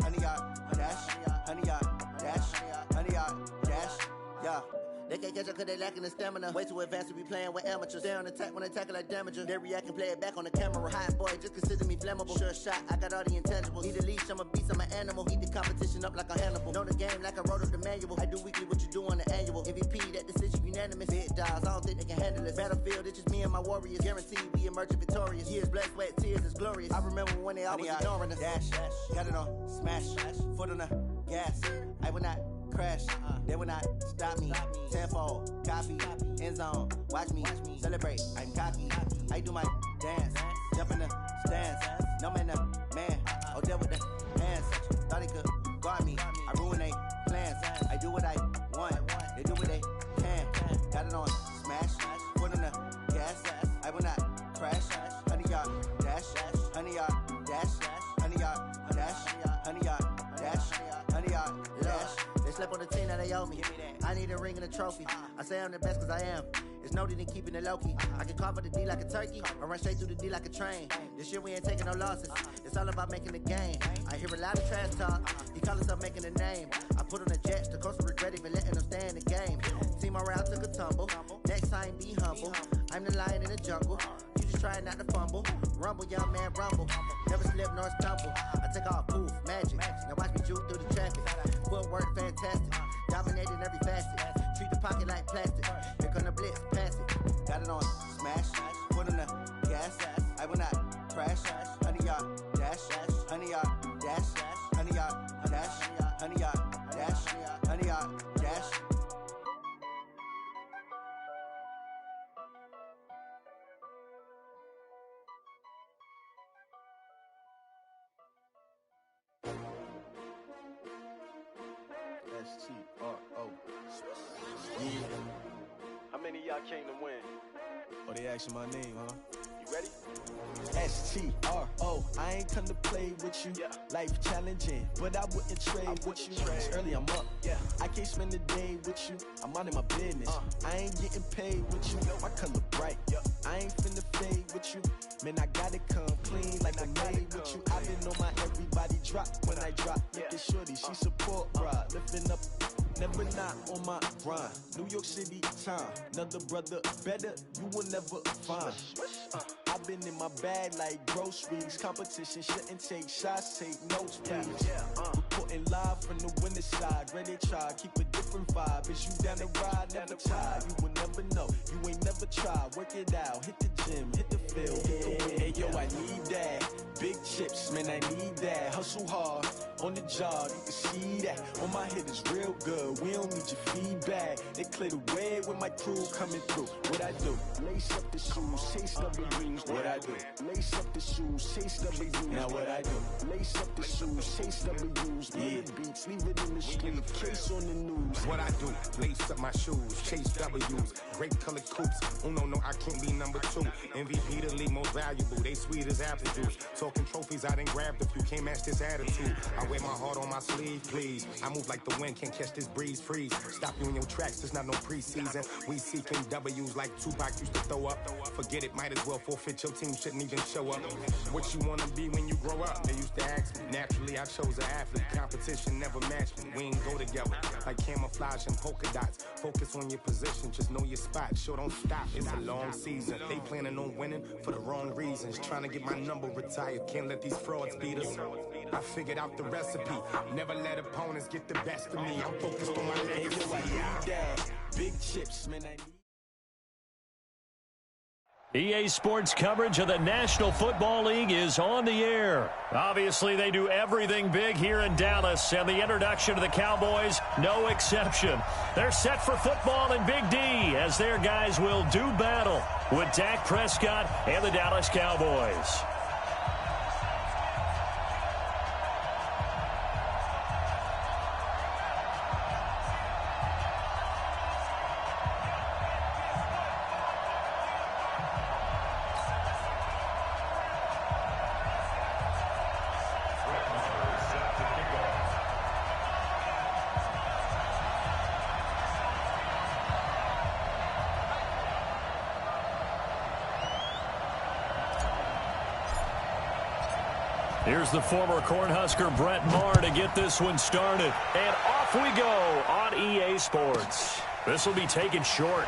honey, y'all dash, honey, y'all dash, honey, y'all dash, yeah. They can't catch up cause they lacking the stamina. Way too advanced to be playing with amateurs. They on attack when they tackle like damager. They react and play it back on the camera. Hot boy, just consider me flammable. Sure shot, I got all the intangibles. Need a leash, I'm a beast, I'm an animal. Eat the competition up like a Hannibal. Know the game like I wrote up the manual. I do weekly what you do on the annual. MVP, that decision unanimous. Big dogs, I don't think they can handle it. Battlefield, it's just me and my warriors. Guaranteed we emerge victorious. Years, blood, sweat, tears, is glorious. I remember when they always ignoring us. Dash, got it on smash, foot on the gas. I will not crash, they will not stop me. Tenfold, copy, end zone, watch me celebrate. I'm cocky, I do my dance, jump in the stands. No man, man, oh deal with the hands. Thought he could guard me, I ruin they plans. I do what I want, they do what they can. Got it on smash, foot on the gas. I will not crash, honey, y'all dash, honey, y'all dash, honey, y'all dash, honey, y'all dash, honey, y'all dash. They slept on the team that they owe me. I need a ring and a trophy. I say I'm the best cause I am. It's noted in keeping it low-key. I can carve up the D like a turkey or run straight through the D like a train. This year we ain't taking no losses. It's all about making the game. I hear a lot of trash talk. He call himself making a name. I put on the Jets. The coach will regret even letting them stay in the game. Team morale took a tumble. Next time be humble. I'm the lion in the jungle. You just try not to fumble. Rumble, young man, rumble. Never slip nor stumble. I take off, poof, magic. Now watch me juke through the traffic. Footwork fantastic. Dominating every facet. Treat the pocket like plastic. Here come the blitz. S-T-R-O. Yeah. How many of y'all came to win? Oh, they asking my name, huh? You ready? S-T-R-O. I ain't come to play with you. Yeah. Life challenging, but I wouldn't trade with you. It's early, I'm up. Yeah. I can't spend the day with you. I'm minding my business. I ain't getting paid with you. My color bright. I ain't finna fade with you. Man, I gotta come clean like I made with you. I've been on my everybody drop when I drop. Look at shorty, she support ride. Lifting up, never not on my grind. New York City time. Another brother better, you will never find. I've been in my bag like groceries. Competition shouldn't take shots, take notes, please. Reporting live from the winter side. Ready to try, keep a different vibe. Is you down the ride, never tired. You will never know, you ain't never tried. Work it out, hit the gym, hit the field, hit the wind. Hey yo, I need that. Big chips, man, I need that. Hustle hard, on the job, you can see that. On my head is real good, we don't need your feedback. They clear the way with my crew coming through. What I do? Lace up the shoes, chase W's. What I do? Lace up the shoes, chase W's. Now what I do? Lace up the shoes, chase W's. Yeah. Beats, leave it in the street, case on the news. What I do? Lace up my shoes, chase W's. Great colored coops. Oh no, I can't be number 2. MVP the league most valuable. They sweet as apple juice. Talking trophies, I didn't grab the few. Can't match this attitude. I wear my heart on my sleeve, please. I move like the wind, can't catch this breeze, freeze. Stop you in your tracks, there's not no preseason. We seeking W's like Tupac used to throw up. Forget it, might as well forfeit. Your team shouldn't even show up. What you wanna be when you grow up? They used to ask me. Naturally, I chose an athlete. Competition never matched me. We ain't go together like camouflage and polka dots. Focus on your position, just know your spot. Sure, don't stop. It's a long season. They planning on winning for the wrong reasons. Trying to get my number retired. Can't let these frauds beat us. I figured out the recipe. Never let opponents get the best of me. I'm focused on my legacy. I need that. Big chips, man, I need. EA Sports coverage of the National Football League is on the air. Obviously, they do everything big here in Dallas, and the introduction to the Cowboys, no exception. They're set for football in Big D as their guys will do battle with Dak Prescott and the Dallas Cowboys. Here's the former Cornhusker Brett Maher to get this one started. And off we go on EA Sports. This will be taken short.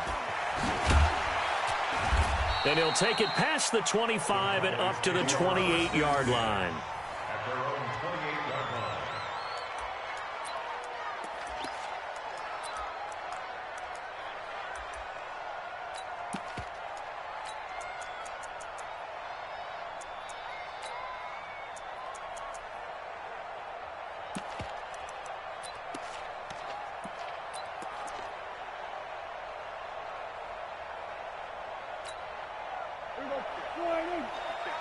And he'll take it past the 25 and up to the 28-yard line. At their own 28-yard line.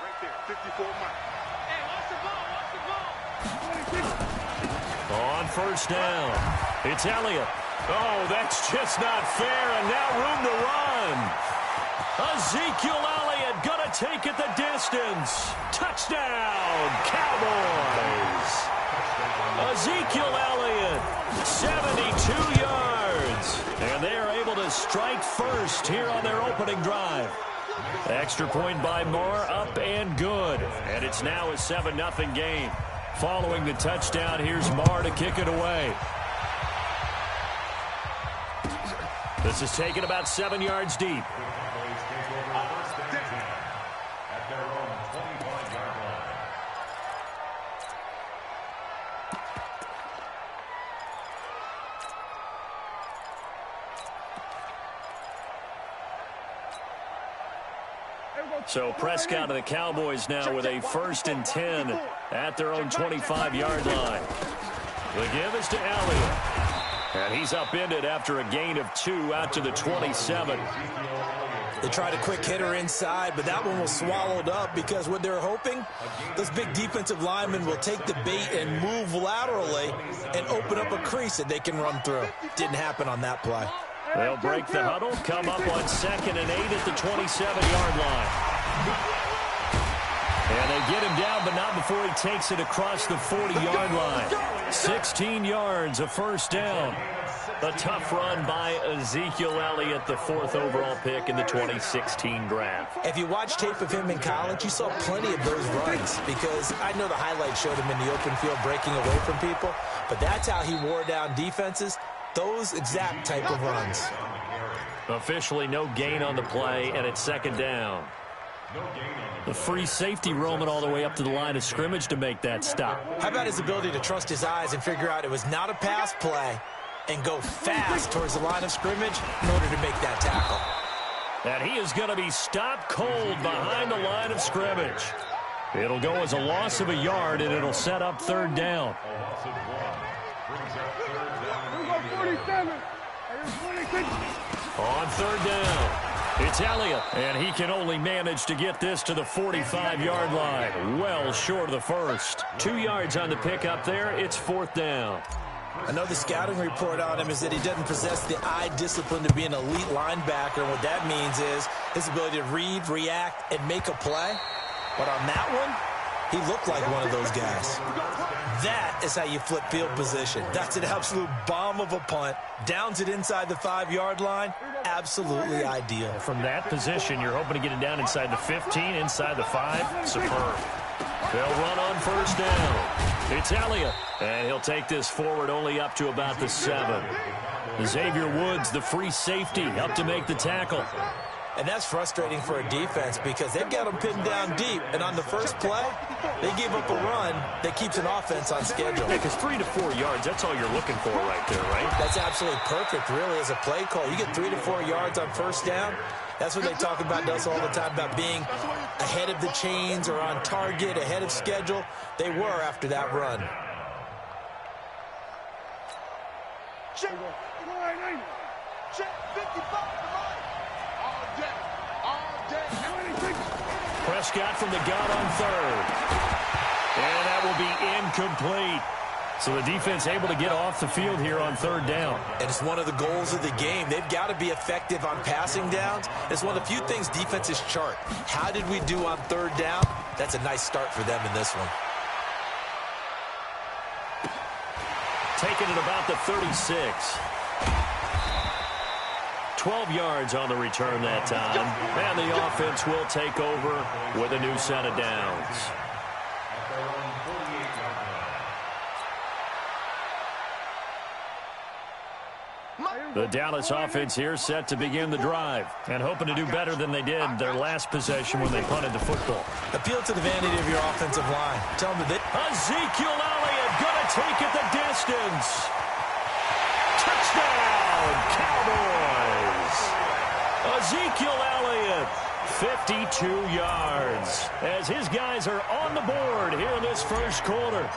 Right there, 54 miles. Hey, watch the ball, On first down, it's Elliott. Oh, that's just not fair, and now room to run. Ezekiel Elliott gonna take it the distance. Touchdown, Cowboys. Ezekiel Elliott, 72 yards. And they are able to strike first here on their opening drive. Extra point by Maher, up and good. And it's now a 7-0 game. Following the touchdown, here's Maher to kick it away. This is taken about 7 yards deep. The Cowboys take over first and 10 at their own 25-yard line. So Prescott of the Cowboys now with a 1st and 10 at their own 25-yard line. The give is to Elliott. And he's upended after a gain of 2 out to the 27. Ezekiel Elliott They tried a quick hitter inside, but that one was swallowed up because what they're hoping, those big defensive linemen will take the bait and move laterally and open up a crease that they can run through. Didn't happen on that play. They'll break the huddle, come up on 2nd and 8 at the 27-yard line. And they get him down, but not before he takes it across the 40-yard line. 16 yards, a first down. A tough run by Ezekiel Elliott, the 4th overall pick in the 2016 draft. If you watch tape of him in college, you saw plenty of those runs because I know the highlights showed him in the open field breaking away from people, but that's how he wore down defenses, those exact type of runs. Officially no gain on the play, and it's 2nd down. The free safety roaming all the way up to the line of scrimmage to make that stop. How about his ability to trust his eyes and figure out it was not a pass play and go fast towards the line of scrimmage in order to make that tackle. And he is going to be stopped cold behind the line of scrimmage. It'll go as a loss of a yard, and it'll set up 3rd down. On 3rd down. It's Elliott, and he can only manage to get this to the 45-yard line. Well short of the first. 2 yards on the pickup there. It's 4th down. I know the scouting report on him is that he doesn't possess the eye discipline to be an elite linebacker. And what that means is his ability to read, react, and make a play. But on that one, he looked like one of those guys. That is how you flip field position. That's an absolute bomb of a punt. Downs it inside the 5-yard line. Absolutely ideal. From that position, you're hoping to get it down inside the 15, inside the 5. Superb. They'll run on 1st down. It's Elliott, and he'll take this forward only up to about the 7. Xavier Woods, the free safety, up to make the tackle. And that's frustrating for a defense because they've got them pinned down deep. And on the first play, they gave up a run that keeps an offense on schedule. Yeah, because 3 to 4 yards, that's all you're looking for right there, right? That's absolutely perfect, really, as a play call. You get 3 to 4 yards on 1st down. That's what they talk about us all the time, about being ahead of the chains or on target, ahead of schedule. They were after that run. Check. Check 55. Prescott from the gun on 3rd. And that will be incomplete. So the defense able to get off the field here on 3rd down. And it's one of the goals of the game. They've got to be effective on passing downs. It's one of the few things defenses chart. How did we do on 3rd down? That's a nice start for them in this one. Taking it about the 36. 12 yards on the return that time. And the offense will take over with a new set of downs. The Dallas offense here set to begin the drive and hoping to do better than they did their last possession when they punted the football. Appeal to the vanity of your offensive line. Tell them that Ezekiel Elliott going to take it the distance. Touchdown, Cowboys. Ezekiel Elliott, 52 yards, as his guys are on the board here in this first quarter.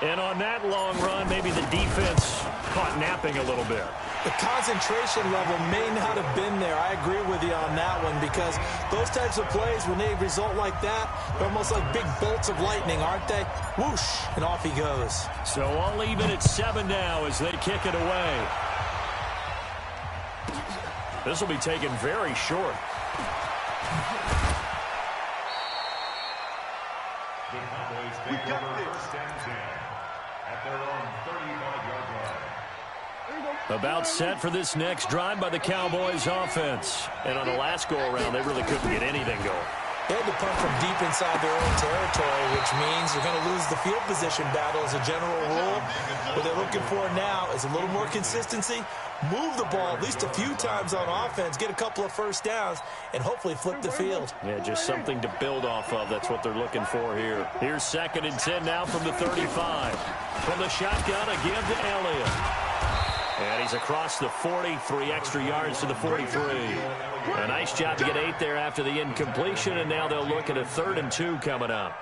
And on that long run, maybe the defense caught napping a little bit. the concentration level may not have been there. I agree with you on that one, because those types of plays, when they result like that, they're almost like big bolts of lightning, aren't they? Whoosh, and off he goes. So all even at 7 now as they kick it away. This will be taken very short. The Cowboys take over first and 10 at their own 35-yard line. About set for this next drive by the Cowboys offense. And on the last go-around, they really couldn't get anything going. They had to punt from deep inside their own territory, which means they're going to lose the field position battle as a general rule. What they're looking for now is a little more consistency, move the ball at least a few times on offense, get a couple of first downs, and hopefully flip the field. Yeah, just something to build off of. That's what they're looking for here. Here's 2nd and 10 now from the 35. From the shotgun, a give to Elliott. And he's across the 40, 3 extra yards to the 43. A nice job to get 8 there after the incompletion, and now they'll look at a 3rd and 2 coming up.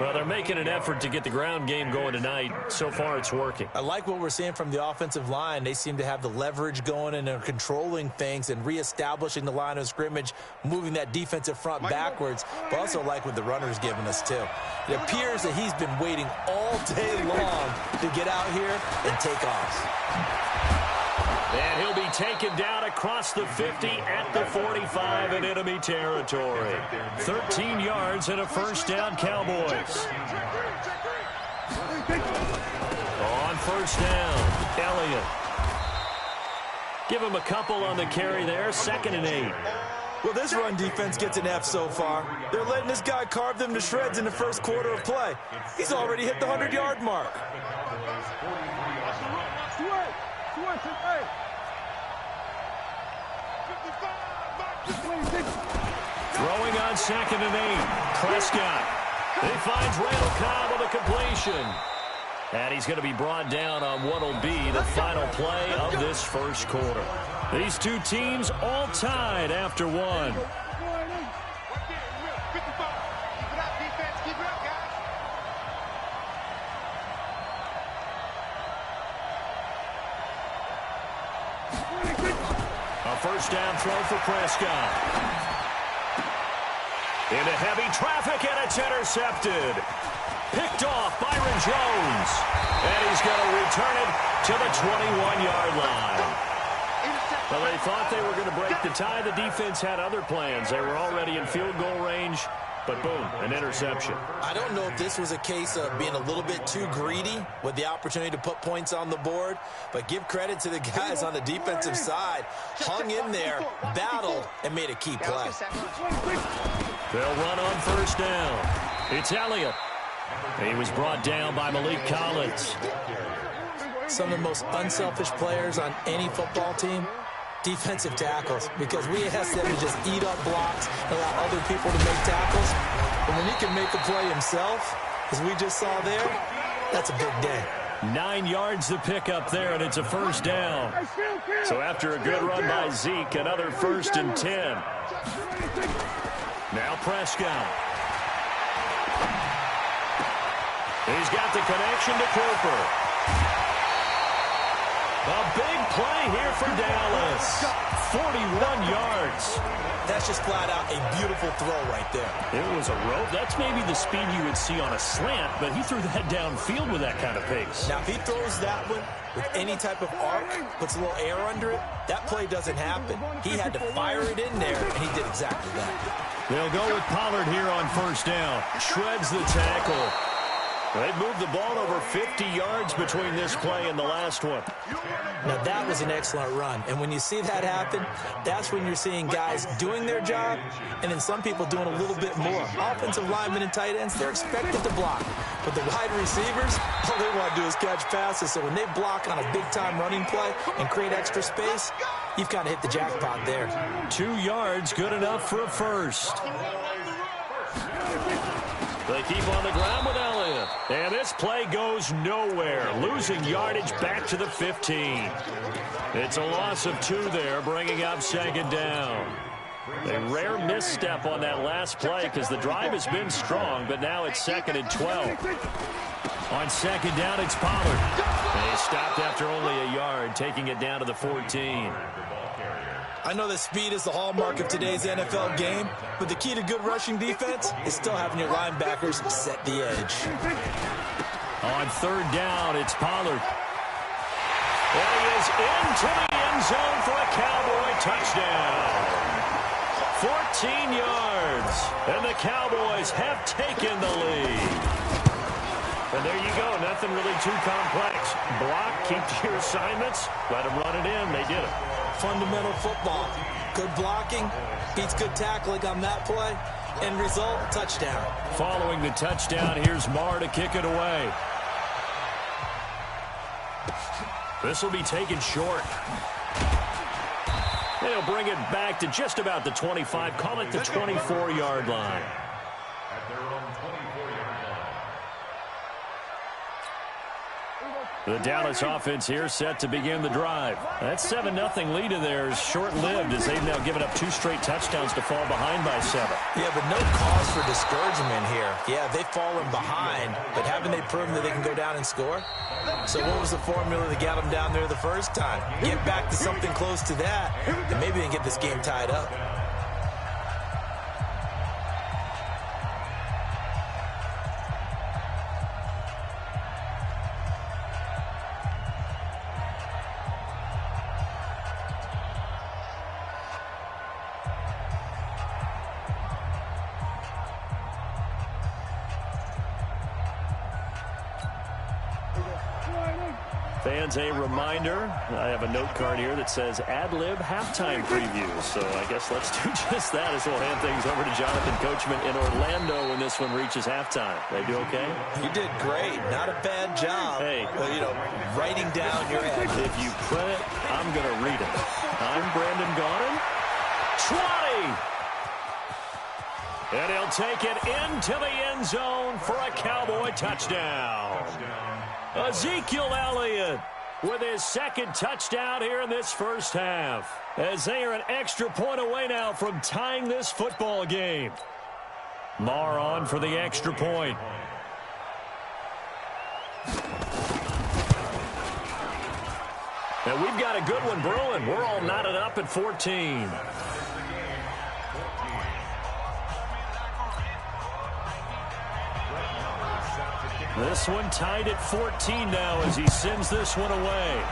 Well, they're making an effort to get the ground game going tonight. So far, it's working. I like what we're seeing from the offensive line. They seem to have the leverage going and they're controlling things and reestablishing the line of scrimmage, moving that defensive front backwards, but also like what the runner's giving us, too. It appears that he's been waiting all day long to get out here and take off. And he'll be taken down across the 50 at the 45 in enemy territory. 13 yards and a first down, Cowboys. On first down, Elliott. Give him a couple on the carry there, 2nd and 8. Well, this run defense gets an F so far. They're letting this guy carve them to shreds in the first quarter of play. He's already hit the 100-yard mark. Throwing on 2nd and 8. Prescott. He finds Randall Cobb with a completion. And he's going to be brought down on what will be the final play of this first quarter. These two teams all tied after one. A first down throw for Prescott. Into heavy traffic, and it's intercepted. Picked off Byron Jones. And he's going to return it to the 21-yard line. Well, they thought they were going to break the tie. The defense had other plans. They were already in field goal range. But boom, an interception. I don't know if this was a case of being a little bit too greedy with the opportunity to put points on the board, but give credit to the guys on the defensive side. Hung in there, battled, and made a key play. They'll run on first down. It's Elliott. He was brought down by Malik Collins. Some of the most unselfish players on any football team, defensive tackles, because we ask them to just eat up blocks, allow other people to make tackles. And when he can make a play himself, as we just saw there, that's a big day. 9 yards to pick up there, and it's a first down. So after a good run by Zeke, another 1st and 10. Now Prescott. He's got the connection to Cooper. A big play here for Dallas. 41 yards. That's just flat out a beautiful throw right there. It was a rope. That's maybe the speed you would see on a slant, but he threw that downfield with that kind of pace. Now, if he throws that one with any type of arc, puts a little air under it, that play doesn't happen. He had to fire it in there, and he did exactly that. They'll go with Pollard here on first down. Shreds the tackle. They moved the ball over 50 yards between this play and the last one. Now, that was an excellent run. And when you see that happen, that's when you're seeing guys doing their job and then some people doing a little bit more. Offensive linemen and tight ends, they're expected to block. But the wide receivers, all they want to do is catch passes. So when they block on a big-time running play and create extra space, you've kind of hit the jackpot there. 2 yards, good enough for a first. They keep on the ground with Elliott. And this play goes nowhere. Losing yardage back to the 15. It's a loss of 2 there, bringing up 2nd down. A rare misstep on that last play because the drive has been strong, but now it's 2nd and 12. On 2nd down, it's Pollard. And he stopped after only a yard, taking it down to the 14. I know that speed is the hallmark of today's NFL game, but the key to good rushing defense is still having your linebackers set the edge. On 3rd down, it's Pollard. And he is into the end zone for a Cowboy touchdown. 14 yards, and the Cowboys have taken the lead. And there you go, nothing really too complex. Block, keep to your assignments, let them run it in. They did it. Fundamental football. Good blocking beats good tackling on that play. End result, touchdown. Following the touchdown, here's Marr to kick it away. This will be taken short. They'll bring it back to just about the 25, call it the 24-yard line. The Dallas offense here set to begin the drive. That 7-0 lead of theirs short-lived as they've now given up 2 straight touchdowns to fall behind by 7. Yeah, but no cause for discouragement here. Yeah, they've fallen behind, but haven't they proven that they can go down and score? So what was the formula that got them down there the first time? Get back to something close to that, and maybe they can get this game tied up. Fans, a reminder, I have a note card here that says ad-lib halftime preview. So I guess let's do just that as we'll hand things over to Jonathan Coachman in Orlando when this one reaches halftime. They do okay? You did great. Not a bad job. Hey. Well, you know, writing down your ad. If you print it, I'm going to read it. I'm Brandon Gaudin. 20! And he'll take it into the end zone for a Cowboy touchdown. Ezekiel Elliott with his second touchdown here in this first half, as they are an extra point away now from tying this football game. Marr on for the extra point. And we've got a good one brewing. We're all knotted up at 14. This one tied at 14 now as he sends this one away.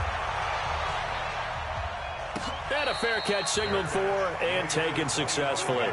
And a fair catch signaled for and taken successfully.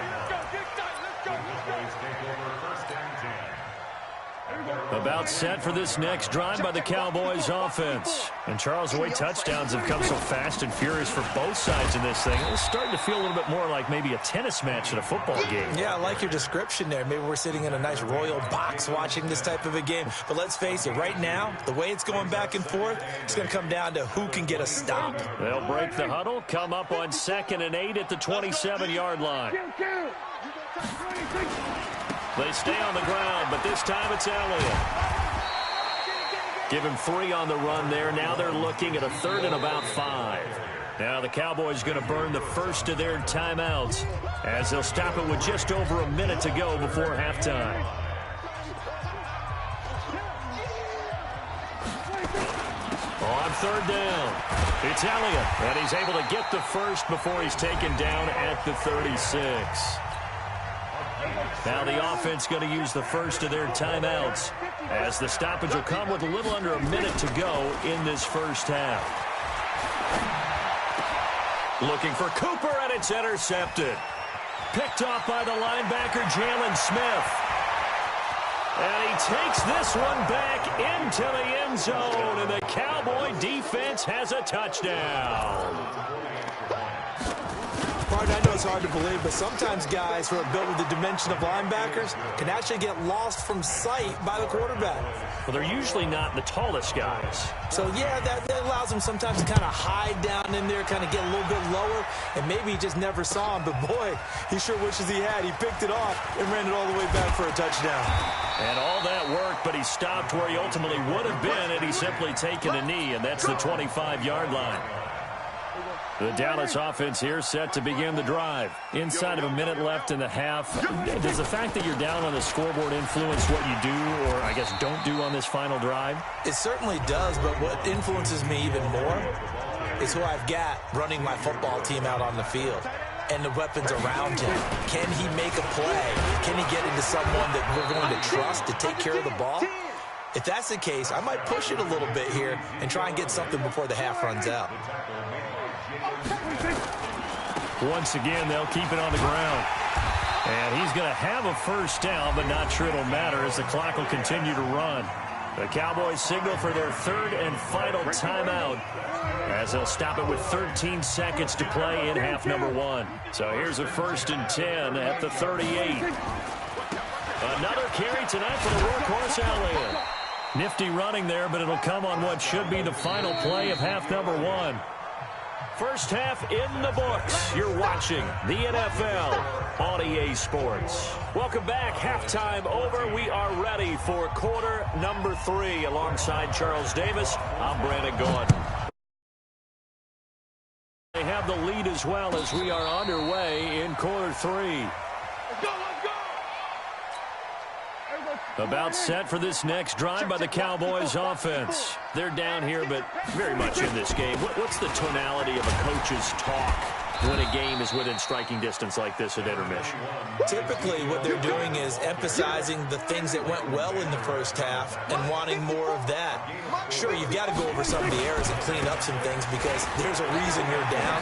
About set for this next drive by the Cowboys offense. And Charles, the way touchdowns have come so fast and furious for both sides in this thing, it's starting to feel a little bit more like maybe a tennis match in a football game. Yeah, I like your description there. Maybe we're sitting in a nice royal box watching this type of a game. But let's face it, right now, the way it's going back and forth, it's going to come down to who can get a stop. They'll break the huddle, come up on 2nd and 8 at the 27-yard line. They stay on the ground, but this time it's Elliott. Give him 3 on the run there. Now they're looking at a 3rd and about 5. Now the Cowboys going to burn the first of their timeouts as they'll stop it with just over a minute to go before halftime. On 3rd down, it's Elliott, and he's able to get the first before he's taken down at the 36. Now the offense going to use the first of their timeouts as the stoppage will come with a little under a minute to go in this first half. Looking for Cooper, and it's intercepted. Picked off by the linebacker, Jalen Smith. And he takes this one back into the end zone, and the Cowboy defense has a touchdown. I know it's hard to believe, but sometimes guys who are built with the dimension of linebackers can actually get lost from sight by the quarterback. Well, they're usually not the tallest guys. So, yeah, that allows them sometimes to kind of hide down in there, kind of get a little bit lower, and maybe he just never saw him. But, boy, he sure wishes he had. He picked it off and ran it all the way back for a touchdown. And all that worked, but he stopped where he ultimately would have been had he simply taken a knee, and that's the 25-yard line. The Dallas offense here set to begin the drive. Inside of a minute left in the half. Does the fact that you're down on the scoreboard influence what you do or, I guess, don't do on this final drive? It certainly does, but what influences me even more is who I've got running my football team out on the field and the weapons around him. Can he make a play? Can he get into someone that we're going to trust to take care of the ball? If that's the case, I might push it a little bit here and try and get something before the half runs out. Once again, they'll keep it on the ground. And he's going to have a first down, but not sure it'll matter as the clock will continue to run. The Cowboys signal for their 3rd and final timeout as they'll stop it with 13 seconds to play in half number 1. So here's a 1st and 10 at the 38. Another carry tonight for the workhorse Elliott. Nifty running there, but it'll come on what should be the final play of half number 1. First half in the books. You're watching the NFL on EA Sports. Welcome back. Halftime over. We are ready for quarter number 3. Alongside Charles Davis, I'm Brandon Gordon. They have the lead as well as we are underway in quarter 3. About set for this next drive by the Cowboys offense. They're down here, but very much in this game. What's the tonality of a coach's talk when a game is within striking distance like this at intermission? Typically, what they're doing is emphasizing the things that went well in the first half and wanting more of that. Sure, you've got to go over some of the errors and clean up some things because there's a reason you're down.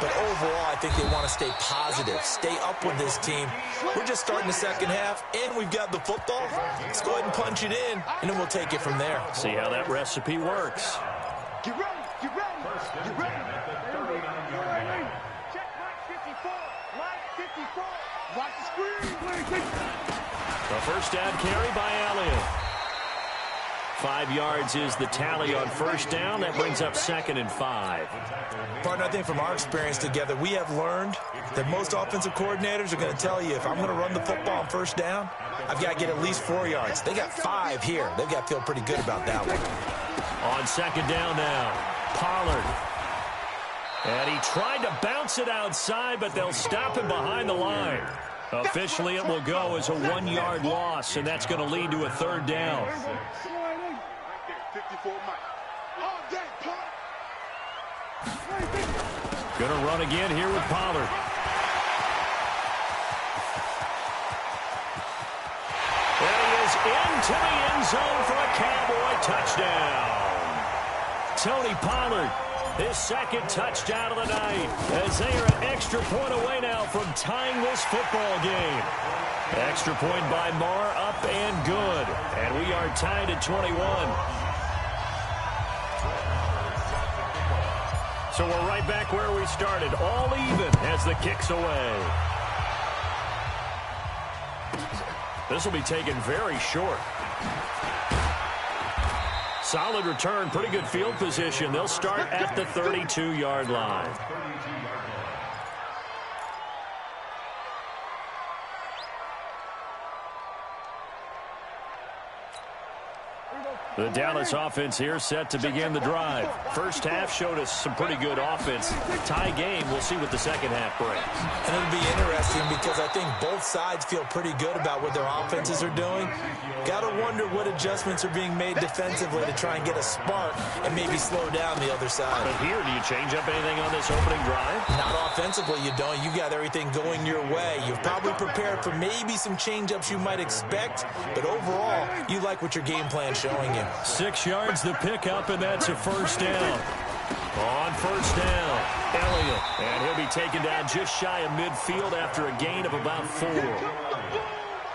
But overall, I think they want to stay positive, stay up with this team. We're just starting the second half, and we've got the football. Let's go ahead and punch it in, and then we'll take it from there. See how that recipe works. Get ready, get ready, get ready. Check line 54, watch the screen. The first down carry by Elliott. 5 yards is the tally on first down. That brings up 2nd and 5. Partner, I think from our experience together, we have learned that most offensive coordinators are going to tell you, if I'm going to run the football on first down, I've got to get at least 4 yards. They got 5 here. They've got to feel pretty good about that one. On second down now, Pollard. And he tried to bounce it outside, but they'll stop him behind the line. Officially, it will go as a 1-yard loss, and that's going to lead to a 3rd down. 54 Mike. All day, Going to run again here with Pollard. And he is into the end zone for a Cowboy touchdown. Tony Pollard, his 2nd touchdown of the night, as they are an extra point away now from tying this football game. Extra point by Marr, up and good. And we are tied at 21. So we're right back where we started, all even as the kick's away. This will be taken very short. Solid return, pretty good field position. They'll start at the 32-yard line. The Dallas offense here set to begin the drive. First half showed us some pretty good offense. Tie game, we'll see what the second half brings. And it'll be interesting because I think both sides feel pretty good about what their offenses are doing. Got to wonder what adjustments are being made defensively to try and get a spark and maybe slow down the other side. But here, do you change up anything on this opening drive? Not offensively, you don't. You got everything going your way. You've probably prepared for maybe some change-ups you might expect, but overall, you like what your game plan's showing you. 6 yards the pickup, and that's a first down. On first down, Elliott. And he'll be taken down just shy of midfield after a gain of about 4.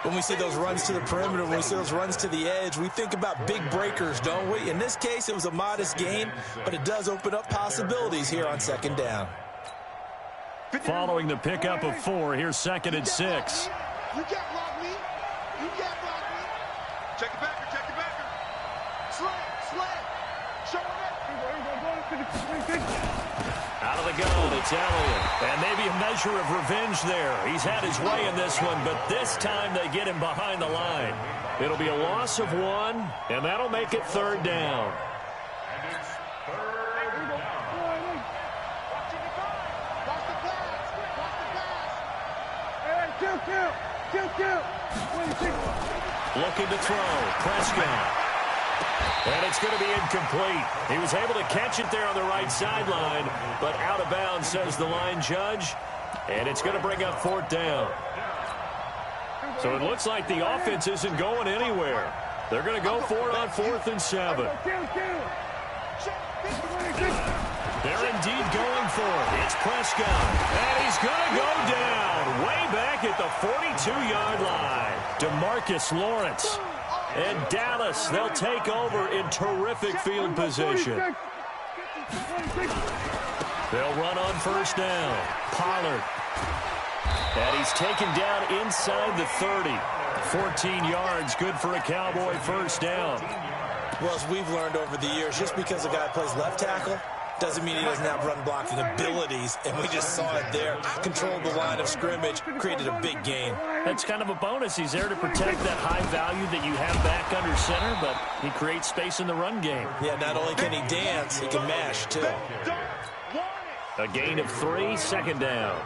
When we see those runs to the perimeter, when we see those runs to the edge, we think about big breakers, don't we? In this case, it was a modest gain, but it does open up possibilities here on second down. Following the pickup of 4, here's 2nd and 6. You can't block me. You can't block me. Check it back. Check it back. Slay. Show it up. Out of the gun, it's Elliott. And maybe a measure of revenge there. He's had his way in this one, but this time they get him behind the line. It'll be a loss of 1, and that'll make it 3rd down. And it's 3rd down. Looking to throw. Prescott. And it's going to be incomplete. He was able to catch it there on the right sideline, but out of bounds, says the line judge. And it's going to bring up 4th down. So it looks like the offense isn't going anywhere. They're going to go for it on 4th and 7. They're indeed going for it. It's Prescott. And he's going to go down way back at the 42-yard line. DeMarcus Lawrence. And Dallas, they'll take over in terrific field position. They'll run on first down. Pollard. And he's taken down inside the 30. 14 yards, good for a Cowboy first down. Well, as we've learned over the years, just because a guy plays left tackle doesn't mean he doesn't have run-blocking abilities, and we just saw it there. Controlled the line of scrimmage, created a big gain. That's kind of a bonus. He's there to protect that high value that you have back under center, but he creates space in the run game. Yeah, not only can he dance, he can mash, too. A gain of 3, second down.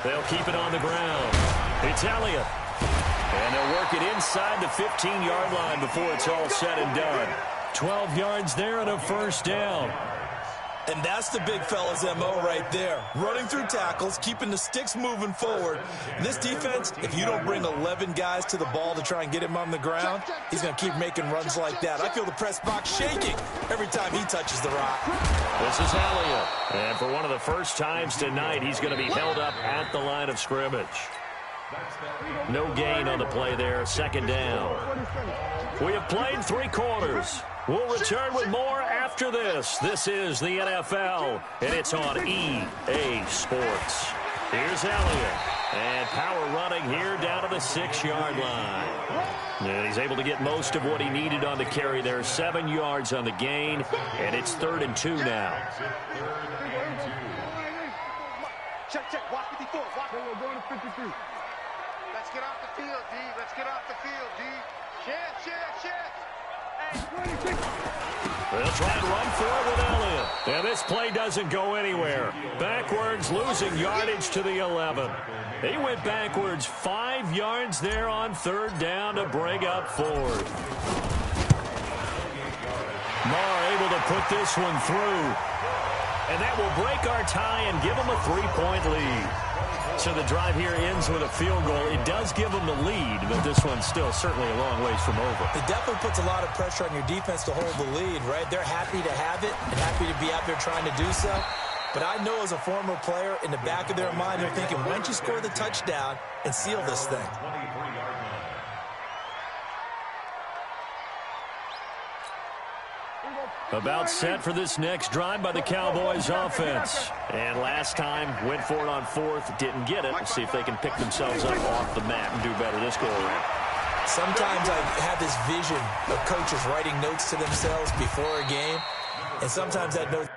They'll keep it on the ground. It's Elliott. And they'll work it inside the 15-yard line before it's all said and done. 12 yards there and a first down. And that's the big fella's MO right there. Running through tackles, keeping the sticks moving forward. This defense, if you don't bring 11 guys to the ball to try and get him on the ground, he's going to keep making runs like that. I feel the press box shaking every time he touches the rock. This is Elliott. And for one of the first times tonight, he's going to be held up at the line of scrimmage. No gain on the play there, second down. We have played 3 quarters. We'll return with more after this. This is the NFL, and it's on EA Sports. Here's Elliott, and power running here down to the 6-yard line. And he's able to get most of what he needed on the carry there. 7 yards on the gain, and it's 3rd and 2 now. Check. Watch 54. Watch. We're going to 53. Let's get off the field, D. Let's get off the field, D. Shit. They'll try to run for it with Elliott. And this play doesn't go anywhere. Backwards, losing yardage to the 11. He went backwards 5 yards there on 3rd down to bring up 4th. Marr able to put this one through. And that will break our tie and give them a 3-point lead. So the drive here ends with a field goal. It does give them the lead, but this one's still certainly a long ways from over. It definitely puts a lot of pressure on your defense to hold the lead, right? They're happy to have it and happy to be out there trying to do so. But I know as a former player, in the back of their mind, they're thinking, why don't you score the touchdown and seal this thing? About set for this next drive by the Cowboys offense. And last time, went for it on 4th, didn't get it. We'll see if they can pick themselves up off the mat and do better this go-around. Sometimes I have this vision of coaches writing notes to themselves before a game, and sometimes that note...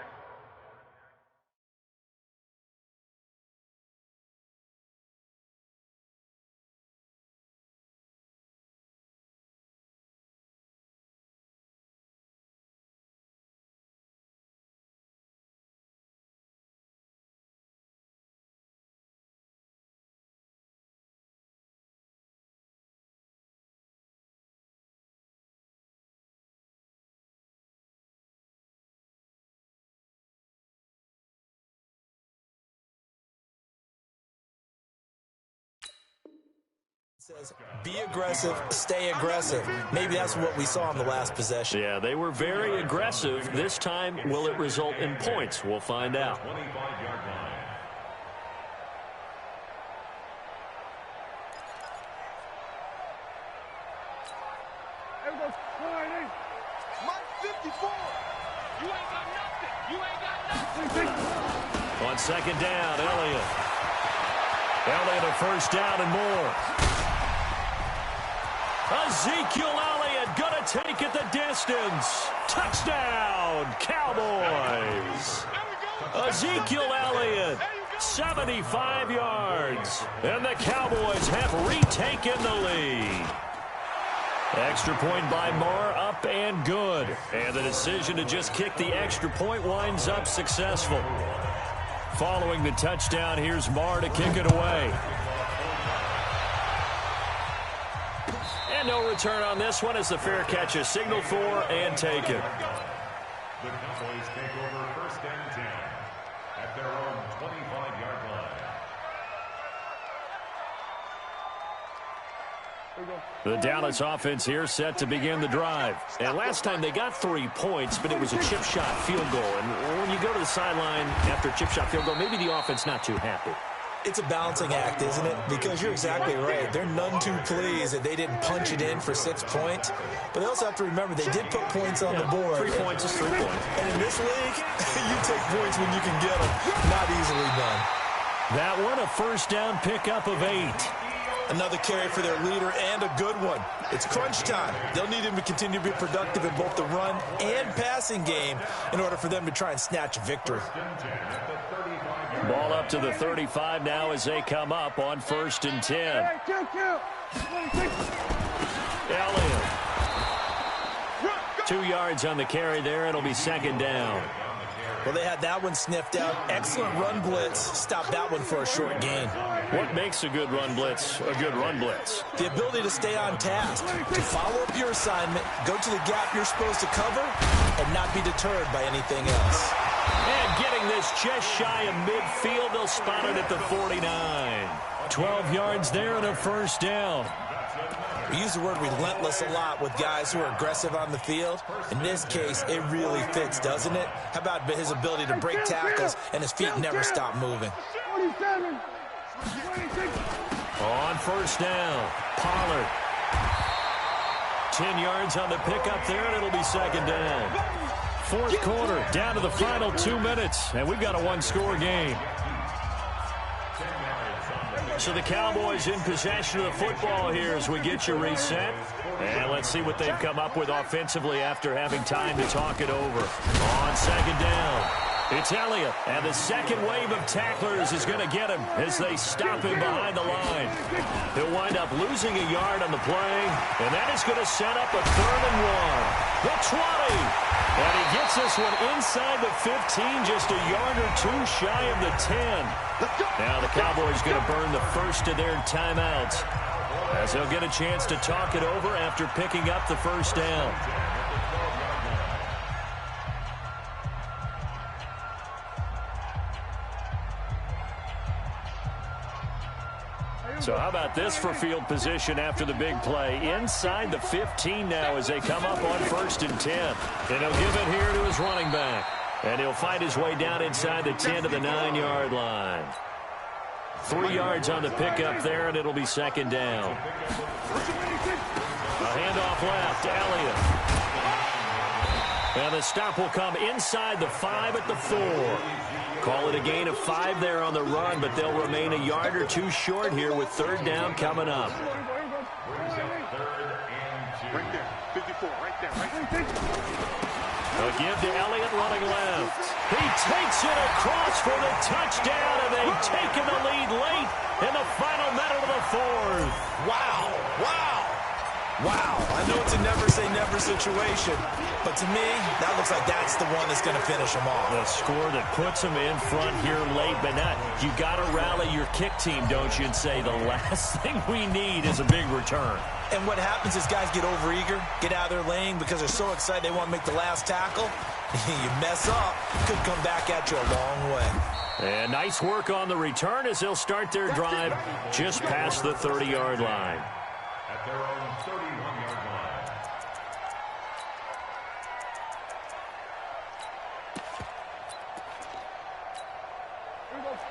says, be aggressive, stay aggressive. Maybe that's what we saw in the last possession. Yeah, they were very aggressive. This time, will it result in points? We'll find out. 25-yard line. Mike 54. You ain't got nothing. You ain't got nothing. On second down, Elliott. Elliott a first down and more. Ezekiel Elliott going to take it the distance. Touchdown, Cowboys. Ezekiel Elliott, 75 yards. And the Cowboys have retaken the lead. Extra point by Marr, up and good. And the decision to just kick the extra point winds up successful. Following the touchdown, here's Marr to kick it away. And no return on this one as the fair catch is signaled for and taken. The Cowboys take over 1st and 10 at their own 25-yard line. The Dallas offense here set to begin the drive. And last time they got 3 points, but it was a chip shot field goal. And when you go to the sideline after a chip shot field goal, maybe the offense not too happy. It's a balancing act, isn't it? Because you're exactly right. They're none too pleased that they didn't punch it in for 6 points. But they also have to remember they did put points on the board. 3 points is 3 points. And in this league, you take points when you can get them. Not easily done. That one, a first down pickup of 8. Another carry for their leader and a good one. It's crunch time. They'll need him to continue to be productive in both the run and passing game in order for them to try and snatch a victory. Ball up to the 35 now as they come up on 1st and 10. Elliott. 2 yards on the carry there. It'll be 2nd down. Well, they had that one sniffed out. Excellent run blitz. Stopped that one for a short gain. What makes a good run blitz a good run blitz? The ability to stay on task, to follow up your assignment, go to the gap you're supposed to cover, and not be deterred by anything else. And getting this just shy of midfield, they'll spot it at the 49. 12 yards there and a 1st down. We use the word relentless a lot with guys who are aggressive on the field. In this case, it really fits, doesn't it? How about his ability to break tackles and his feet never stop moving? On 1st down, Pollard. 10 yards on the pickup there, and it'll be 2nd down. 4th quarter, down to the final 2 minutes, and we've got a 1-score game. So the Cowboys in possession of the football here as we get you reset. And let's see what they've come up with offensively after having time to talk it over. On 2nd down, it's Elliott. And the second wave of tacklers is going to get him as they stop him behind the line. He'll wind up losing a yard on the play. And that is going to set up a 3rd and 1. The 20. And he gets this one inside the 15, just a yard or 2 shy of the 10. Now the Cowboys going to burn the first of their timeouts as they'll get a chance to talk it over after picking up the 1st down. So how about this for field position after the big play? Inside the 15 now as they come up on 1st and 10. And he'll give it here to his running back. And he'll find his way down inside the 10 to the 9-yard line. 3 yards on the pickup there, and it'll be 2nd down. A handoff left, Elliott. And the stop will come inside the 5 at the 4. Call it a gain of 5 there on the run, but they'll remain a yard or 2 short here with 3rd down coming up. Right there, 54, right there, right there. A give to Elliott running left. He takes it across for the touchdown, and they've taken the lead late in the final minute of the 4th. Wow, wow, wow. I know it's a never-say-never situation, but to me, that looks like that's the one that's going to finish them off. The score that puts them in front here late, but not. You got to rally your kick team, don't you, and say the last thing we need is a big return. And what happens is guys get overeager, get out of their lane because they're so excited they want to make the last tackle. You mess up, could come back at you a long way. And nice work on the return as they'll start their drive just past the 30-yard line. At their own 31-yard line.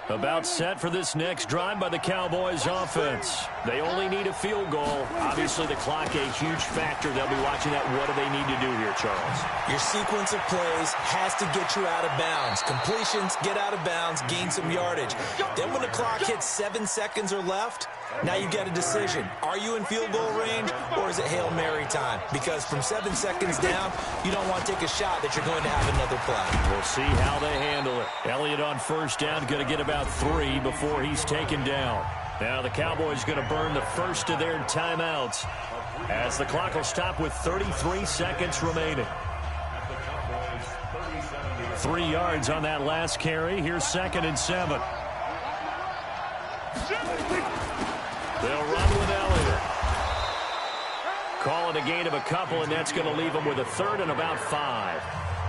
About set for this next drive by the Cowboys offense. They only need a field goal. Obviously, the clock a huge factor. They'll be watching that. What do they need to do here, Charles? Your sequence of plays has to get you out of bounds. Completions, get out of bounds, gain some yardage. Then when the clock hits 7 seconds or left, now you get a decision. Are you in field goal range or is it Hail Mary time? Because from 7 seconds down, you don't want to take a shot that you're going to have another play. We'll see how they handle it. Elliott on 1st down, going to get about 3 before he's taken down. Now the Cowboys going to burn the first of their timeouts as the clock will stop with 33 seconds remaining. 3 yards on that last carry. Here's 2nd and 7. They'll run with Elliott. Call it a gain of a couple, and that's going to leave them with a 3rd and about 5.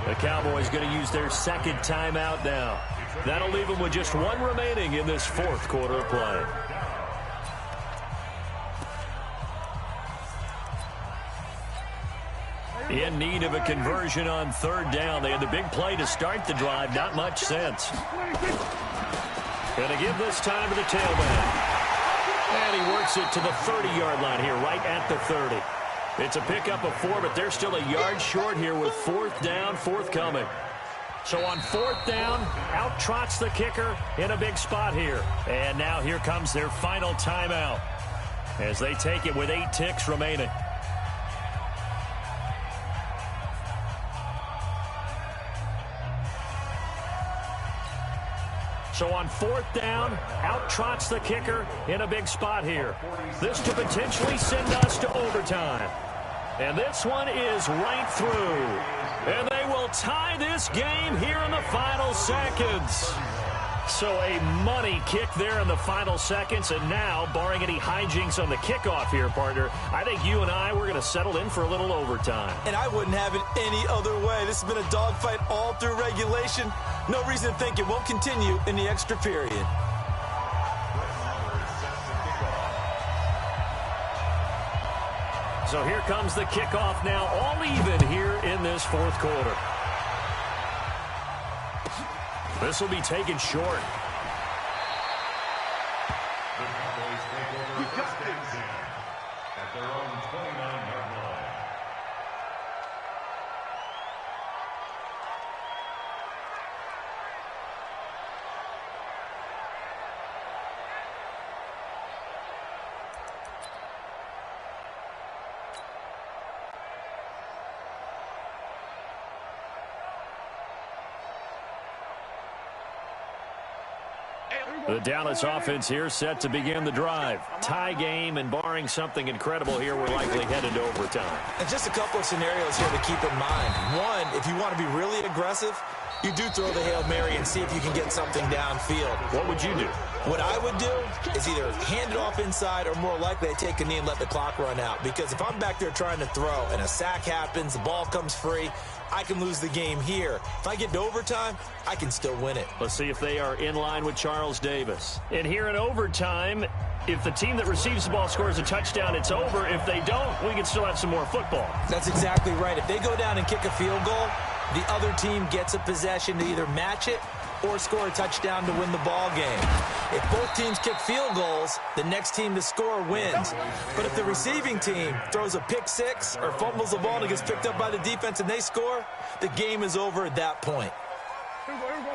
The Cowboys going to use their 2nd timeout now. That'll leave them with just 1 remaining in this 4th quarter of play. In need of a conversion on 3rd down. They had the big play to start the drive. Not much sense. Going to give this time to the tailback. And he works it to the 30-yard line here, right at the 30. It's a pickup of 4, but they're still a yard short here with 4th down, forthcoming. So on 4th down, out trots the kicker in a big spot here. And now here comes their final timeout. as they take it with 8 ticks remaining. So on 4th down, out trots the kicker in a big spot here. This to potentially send us to overtime. And this one is right through. And they will tie this game here in the final seconds. So a money kick there in the final seconds. And now, barring any hijinks on the kickoff here, partner, I think you and I, we're going to settle in for a little overtime. And I wouldn't have it any other way. This has been a dogfight all through regulation. No reason to think it won't continue in the extra period. So here comes the kickoff now, all even here in this 4th quarter. This will be taken short. The Cowboys take over first and 10 at their own 29-yard line. The Dallas offense here set to begin the drive. Tie game, and barring something incredible here, we're likely headed to overtime. And just a couple of scenarios here to keep in mind. One, if you want to be really aggressive, you do throw the Hail Mary and see if you can get something downfield. What would you do? What I would do is either hand it off inside or more likely I take a knee and let the clock run out. Because if I'm back there trying to throw and a sack happens, the ball comes free, I can lose the game here. If I get to overtime, I can still win it. Let's see if they are in line with Charles Davis. And here in overtime, if the team that receives the ball scores a touchdown, it's over. If they don't, we can still have some more football. That's exactly right. If they go down and kick a field goal, the other team gets a possession to either match it or score a touchdown to win the ball game. If both teams kick field goals, the next team to score wins. But if the receiving team throws a pick six or fumbles the ball and it gets picked up by the defense and they score, the game is over at that point.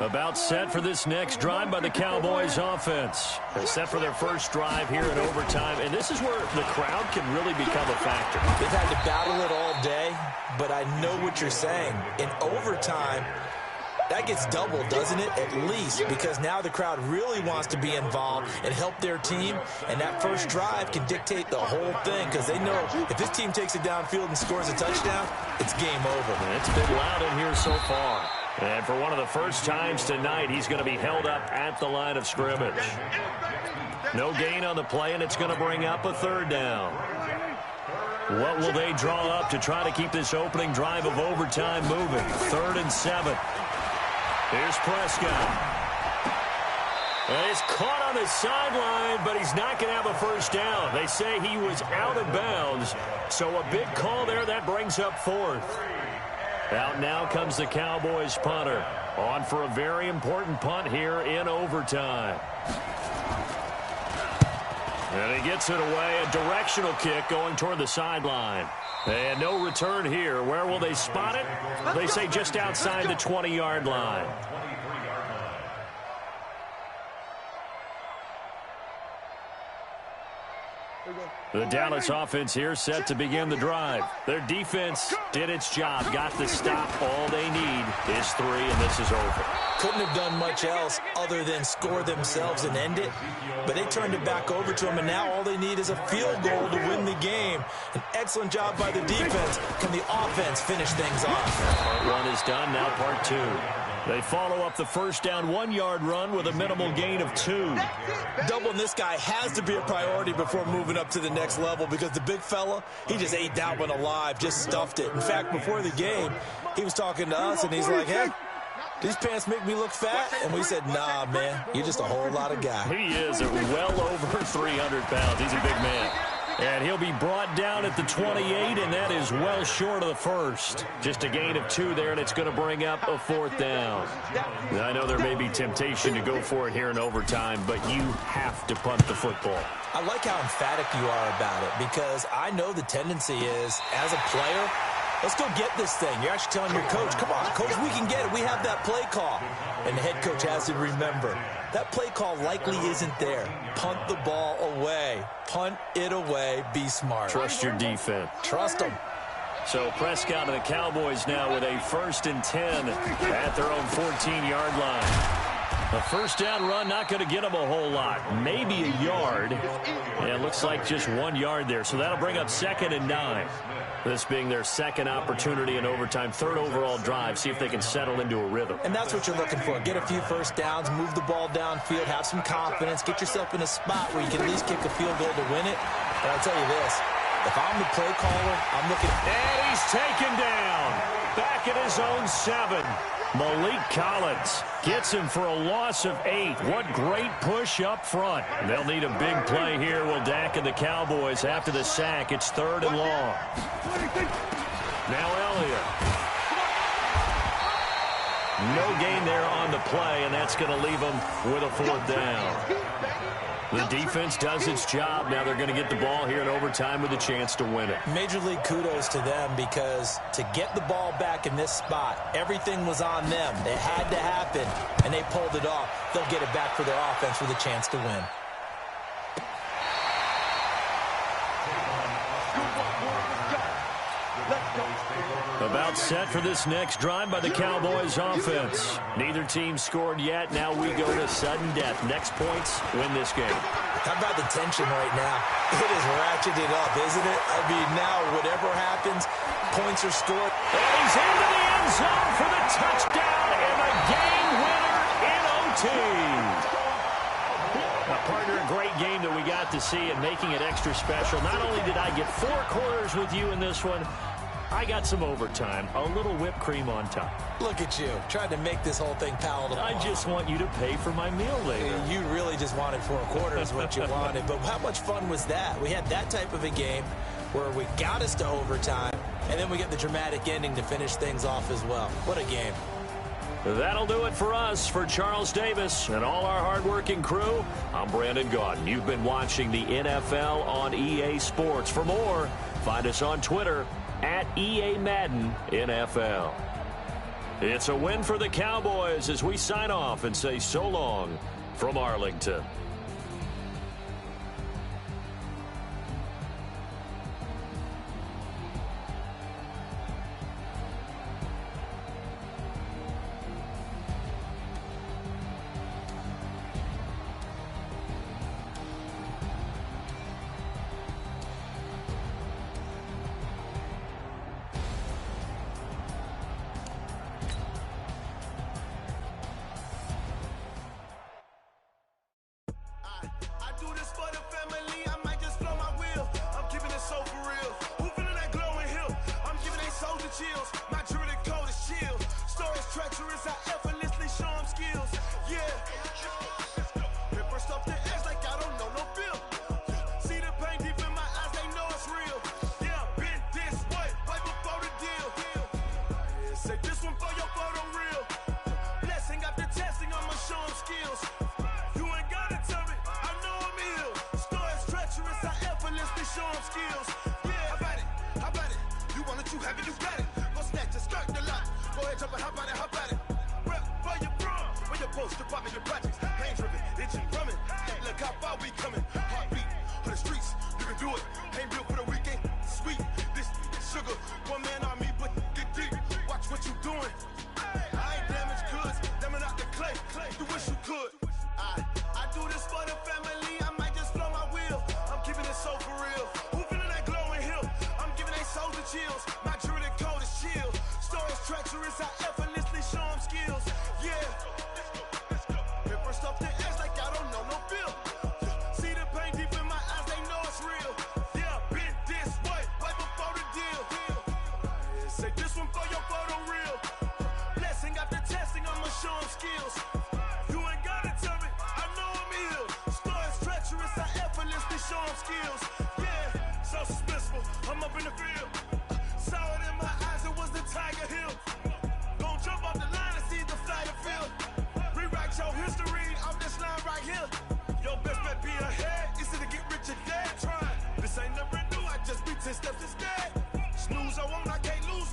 About set for this next drive by the Cowboys offense. They're set for their first drive here in overtime, and this is where the crowd can really become a factor. They've had to battle it all day, but I know what you're saying. In overtime, that gets doubled, doesn't it? At least, because now the crowd really wants to be involved and help their team, and that first drive can dictate the whole thing because they know if this team takes it downfield and scores a touchdown, it's game over. And it's been loud in here so far. And for one of the first times tonight, he's going to be held up at the line of scrimmage. No gain on the play, and it's going to bring up a 3rd down. What will they draw up to try to keep this opening drive of overtime moving? 3rd and 7. Here's Prescott. And he's caught on the sideline, but he's not going to have a first down. They say he was out of bounds, so a big call there. That brings up 4th. Out now comes the Cowboys punter. On for a very important punt here in overtime. And he gets it away. A directional kick going toward the sideline. And no return here. Where will they spot it? They say just outside the 20-yard line. The Dallas offense here set to begin the drive. Their defense did its job, got the stop. All they need is 3, and this is over. Couldn't have done much else other than score themselves and end it, but they turned it back over to them, and now all they need is a field goal to win the game. An excellent job by the defense. Can the offense finish things off? Part 1 is done, now part 2. They follow up the first down 1-yard run with a minimal gain of 2. Doubling this guy has to be a priority before moving up to the next level because the big fella, he just ate that one alive, just stuffed it. In fact, before the game, he was talking to us, and he's like, hey, these pants make me look fat? And we said, nah, man, you're just a whole lot of guy. He is well over 300 pounds. He's a big man. And he'll be brought down at the 28, and that is well short of the first. Just a gain of 2 there, and it's going to bring up a 4th down. I know there may be temptation to go for it here in overtime, but you have to punt the football. I like how emphatic you are about it because I know the tendency is, as a player, Let's go get this thing. You're actually telling your coach, come on, coach, we can get it. We have that play call. And the head coach has to remember, that play call likely isn't there. Punt the ball away. Punt it away. Be smart. Trust your defense. Trust them. So Prescott and the Cowboys now with a 1st and 10 at their own 14-yard line. The first down run not going to get them a whole lot. Maybe a yard. And it looks like just 1 yard there. So that'll bring up 2nd and 9. This being their second opportunity in overtime, 3rd overall drive. See if they can settle into a rhythm. And that's what you're looking for. Get a few first downs, move the ball downfield, have some confidence, get yourself in a spot where you can at least kick a field goal to win it. And I'll tell you this, if I'm the play caller, I'm looking. And he's taken down. Back at his own 7. Malik Collins gets him for a loss of 8. What great push up front. They'll need a big play here. Will Dak and the Cowboys after the sack. It's 3rd and long. Now Elliott. No gain there on the play, and that's going to leave them with a 4th down. The defense does its job. Now they're going to get the ball here in overtime with a chance to win it. Major league kudos to them, because to get the ball back in this spot, everything was on them. It had to happen, and they pulled it off. They'll get it back for their offense with a chance to win. About set for this next drive by the Cowboys offense. Neither team scored yet. Now we go to sudden death. Next points win this game. How about the tension right now? It is ratcheted up, isn't it? I mean, now whatever happens, points are scored. And he's into the end zone for the touchdown and the game winner in OT. Now, partner, a great game that we got to see, and making it extra special. Not only did I get 4 quarters with you in this one, I got some overtime, a little whipped cream on top. Look at you, trying to make this whole thing palatable. I just want you to pay for my meal later. You really just wanted 4 quarters, what you wanted. But how much fun was that? We had that type of a game where we got us to overtime, and then we get the dramatic ending to finish things off as well. What a game. That'll do it for us. For Charles Davis and all our hardworking crew, I'm Brandon Gaudin. You've been watching the NFL on EA Sports. For more, find us on Twitter at EA Madden NFL. It's a win for the Cowboys as we sign off and say so long from Arlington. Snooze, I won't, I can't lose.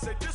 said this